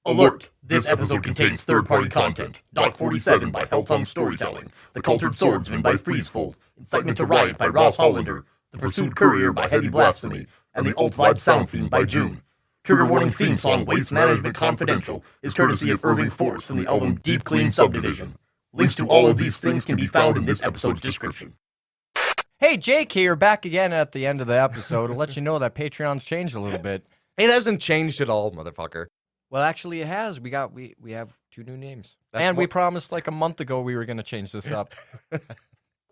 Speaker 1: Alert! This episode contains third-party content. Doc 47 by Heltung Storytelling, The Cultured Swordsman by Freezeful, Incitement to Riot by Ross Hollander, The Pursued Courier by Heavy Blasphemy, and the Alt Vibe Soundfiend by June. Trigger warning theme song Waste Management Confidential is courtesy of Irving Force from the album Deep Clean Subdivision. Links to all of these things can be found in this episode's description.
Speaker 3: Hey, Jake here, back again at the end of the episode to let you know that Patreon's changed a little bit.
Speaker 7: It hasn't changed at all, motherfucker.
Speaker 3: Well, actually, it has. We have 2 new names, and we promised like a month ago we were going to change this up.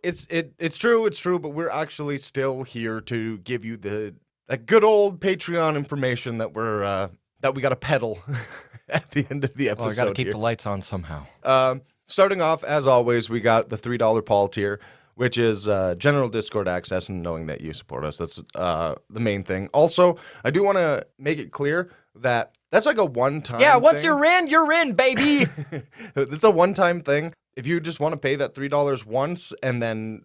Speaker 7: It's true, but we're actually still here to give you that good old Patreon information that we got to peddle at the end of the episode.
Speaker 3: Well, I got to keep the lights on somehow.
Speaker 7: Starting off, as always, we got the $3 Paul tier, which is general Discord access and knowing that you support us. That's the main thing. Also, I do want to make it clear that that's like a one-time
Speaker 3: Yeah, once
Speaker 7: thing.
Speaker 3: you're in, baby!
Speaker 7: It's a one-time thing. If you just want to pay that $3 once and then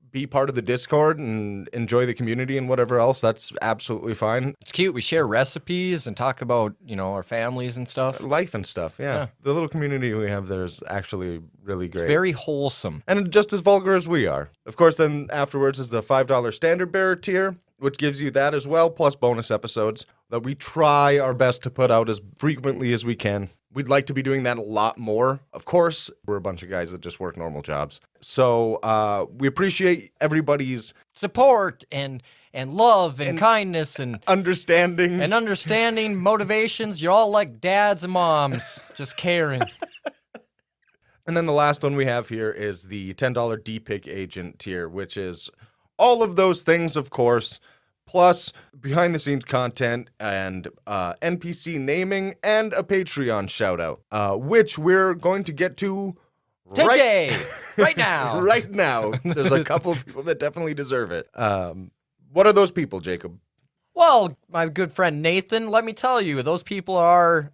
Speaker 7: be part of the Discord and enjoy the community and whatever else, that's absolutely fine.
Speaker 3: It's cute. We share recipes and talk about, our families and stuff.
Speaker 7: Life and stuff, yeah. The little community we have there is actually really great.
Speaker 3: It's very wholesome.
Speaker 7: And just as vulgar as we are. Of course, then afterwards is the $5 Standard Bearer tier, which gives you that as well, plus bonus episodes that we try our best to put out as frequently as we can. We'd like to be doing that a lot more. Of course, we're a bunch of guys that just work normal jobs. So we appreciate everybody's
Speaker 3: support and love and kindness and
Speaker 7: understanding.
Speaker 3: And understanding motivations. You're all like dads and moms, just caring.
Speaker 7: And then the last one we have here is the $10 D-Pick Agent tier, which is all of those things, of course, plus behind-the-scenes content and NPC naming and a Patreon shout-out, which we're going to get to
Speaker 3: today, right now.
Speaker 7: Right now. There's a couple of people that definitely deserve it. What are those people, Jacob?
Speaker 3: Well, my good friend Nathan, let me tell you, those people are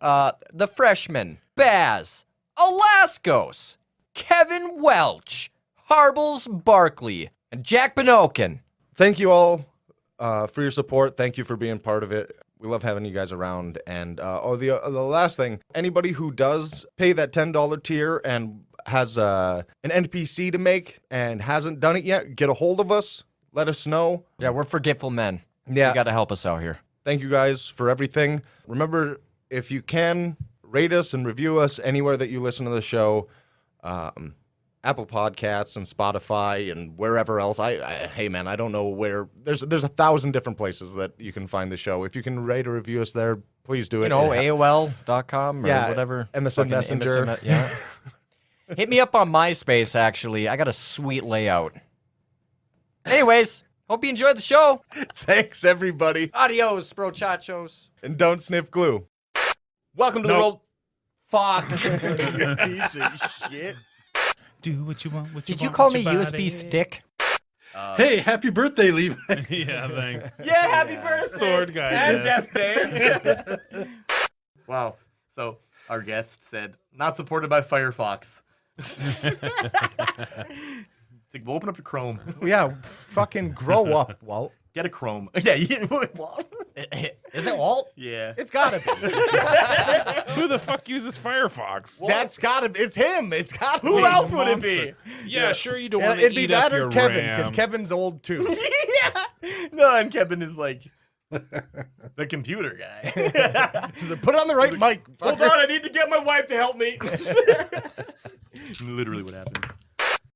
Speaker 3: the Freshman, Baz, Alaskos, Kevin Welch, Harbles Barkley, and Jack Benokin.
Speaker 7: Thank you all for your support. Thank you for being part of it. We love having you guys around. And the last thing, anybody who does pay that $10 tier and has an NPC to make and hasn't done it yet, get a hold of us. Let us know.
Speaker 3: Yeah, we're forgetful men.
Speaker 7: Yeah.
Speaker 3: You got to help us out here.
Speaker 7: Thank you guys for everything. Remember, if you can, rate us and review us anywhere that you listen to the show. Apple Podcasts and Spotify and wherever else. Hey man, I don't know where. There's 1,000 different places that you can find the show. If you can rate or review us there, please do it.
Speaker 3: AOL.com or whatever.
Speaker 7: MSN Messenger.
Speaker 3: Yeah. Hit me up on MySpace, actually. I got a sweet layout. Anyways,
Speaker 8: Hope you enjoyed the show.
Speaker 7: Thanks, everybody.
Speaker 8: Adios, brochachos.
Speaker 7: And don't sniff glue.
Speaker 1: Welcome to the
Speaker 6: Nope.
Speaker 1: roll. Fuck. You piece of shit.
Speaker 6: Do what you want.
Speaker 3: Did you call me USB stick?
Speaker 5: Hey, happy birthday, Levi.
Speaker 6: Yeah, thanks.
Speaker 1: Yeah, happy birthday.
Speaker 6: Sword guy.
Speaker 1: And
Speaker 6: yeah.
Speaker 1: Death Day. Wow. So our guest said, not supported by Firefox. It's like, we'll open up your Chrome.
Speaker 2: Yeah, fucking grow up, Walt.
Speaker 1: Get a Chrome. Yeah,
Speaker 8: Is it Walt?
Speaker 1: yeah.
Speaker 2: It's gotta be.
Speaker 6: Who the fuck uses Firefox?
Speaker 2: That's gotta be. It's him. It's gotta be.
Speaker 1: Who else would it be?
Speaker 6: Yeah, sure you don't
Speaker 2: Yeah,
Speaker 6: want to
Speaker 2: it'd be
Speaker 6: eat
Speaker 2: that
Speaker 6: up
Speaker 2: or
Speaker 6: your
Speaker 2: Kevin,
Speaker 6: RAM.
Speaker 2: because Kevin's old too.
Speaker 1: Yeah. No, and Kevin is like the computer guy.
Speaker 2: He's like, put it on the right mic.
Speaker 1: Hold
Speaker 2: fucker."
Speaker 1: on, I need to get my wife to help me. Literally what happens.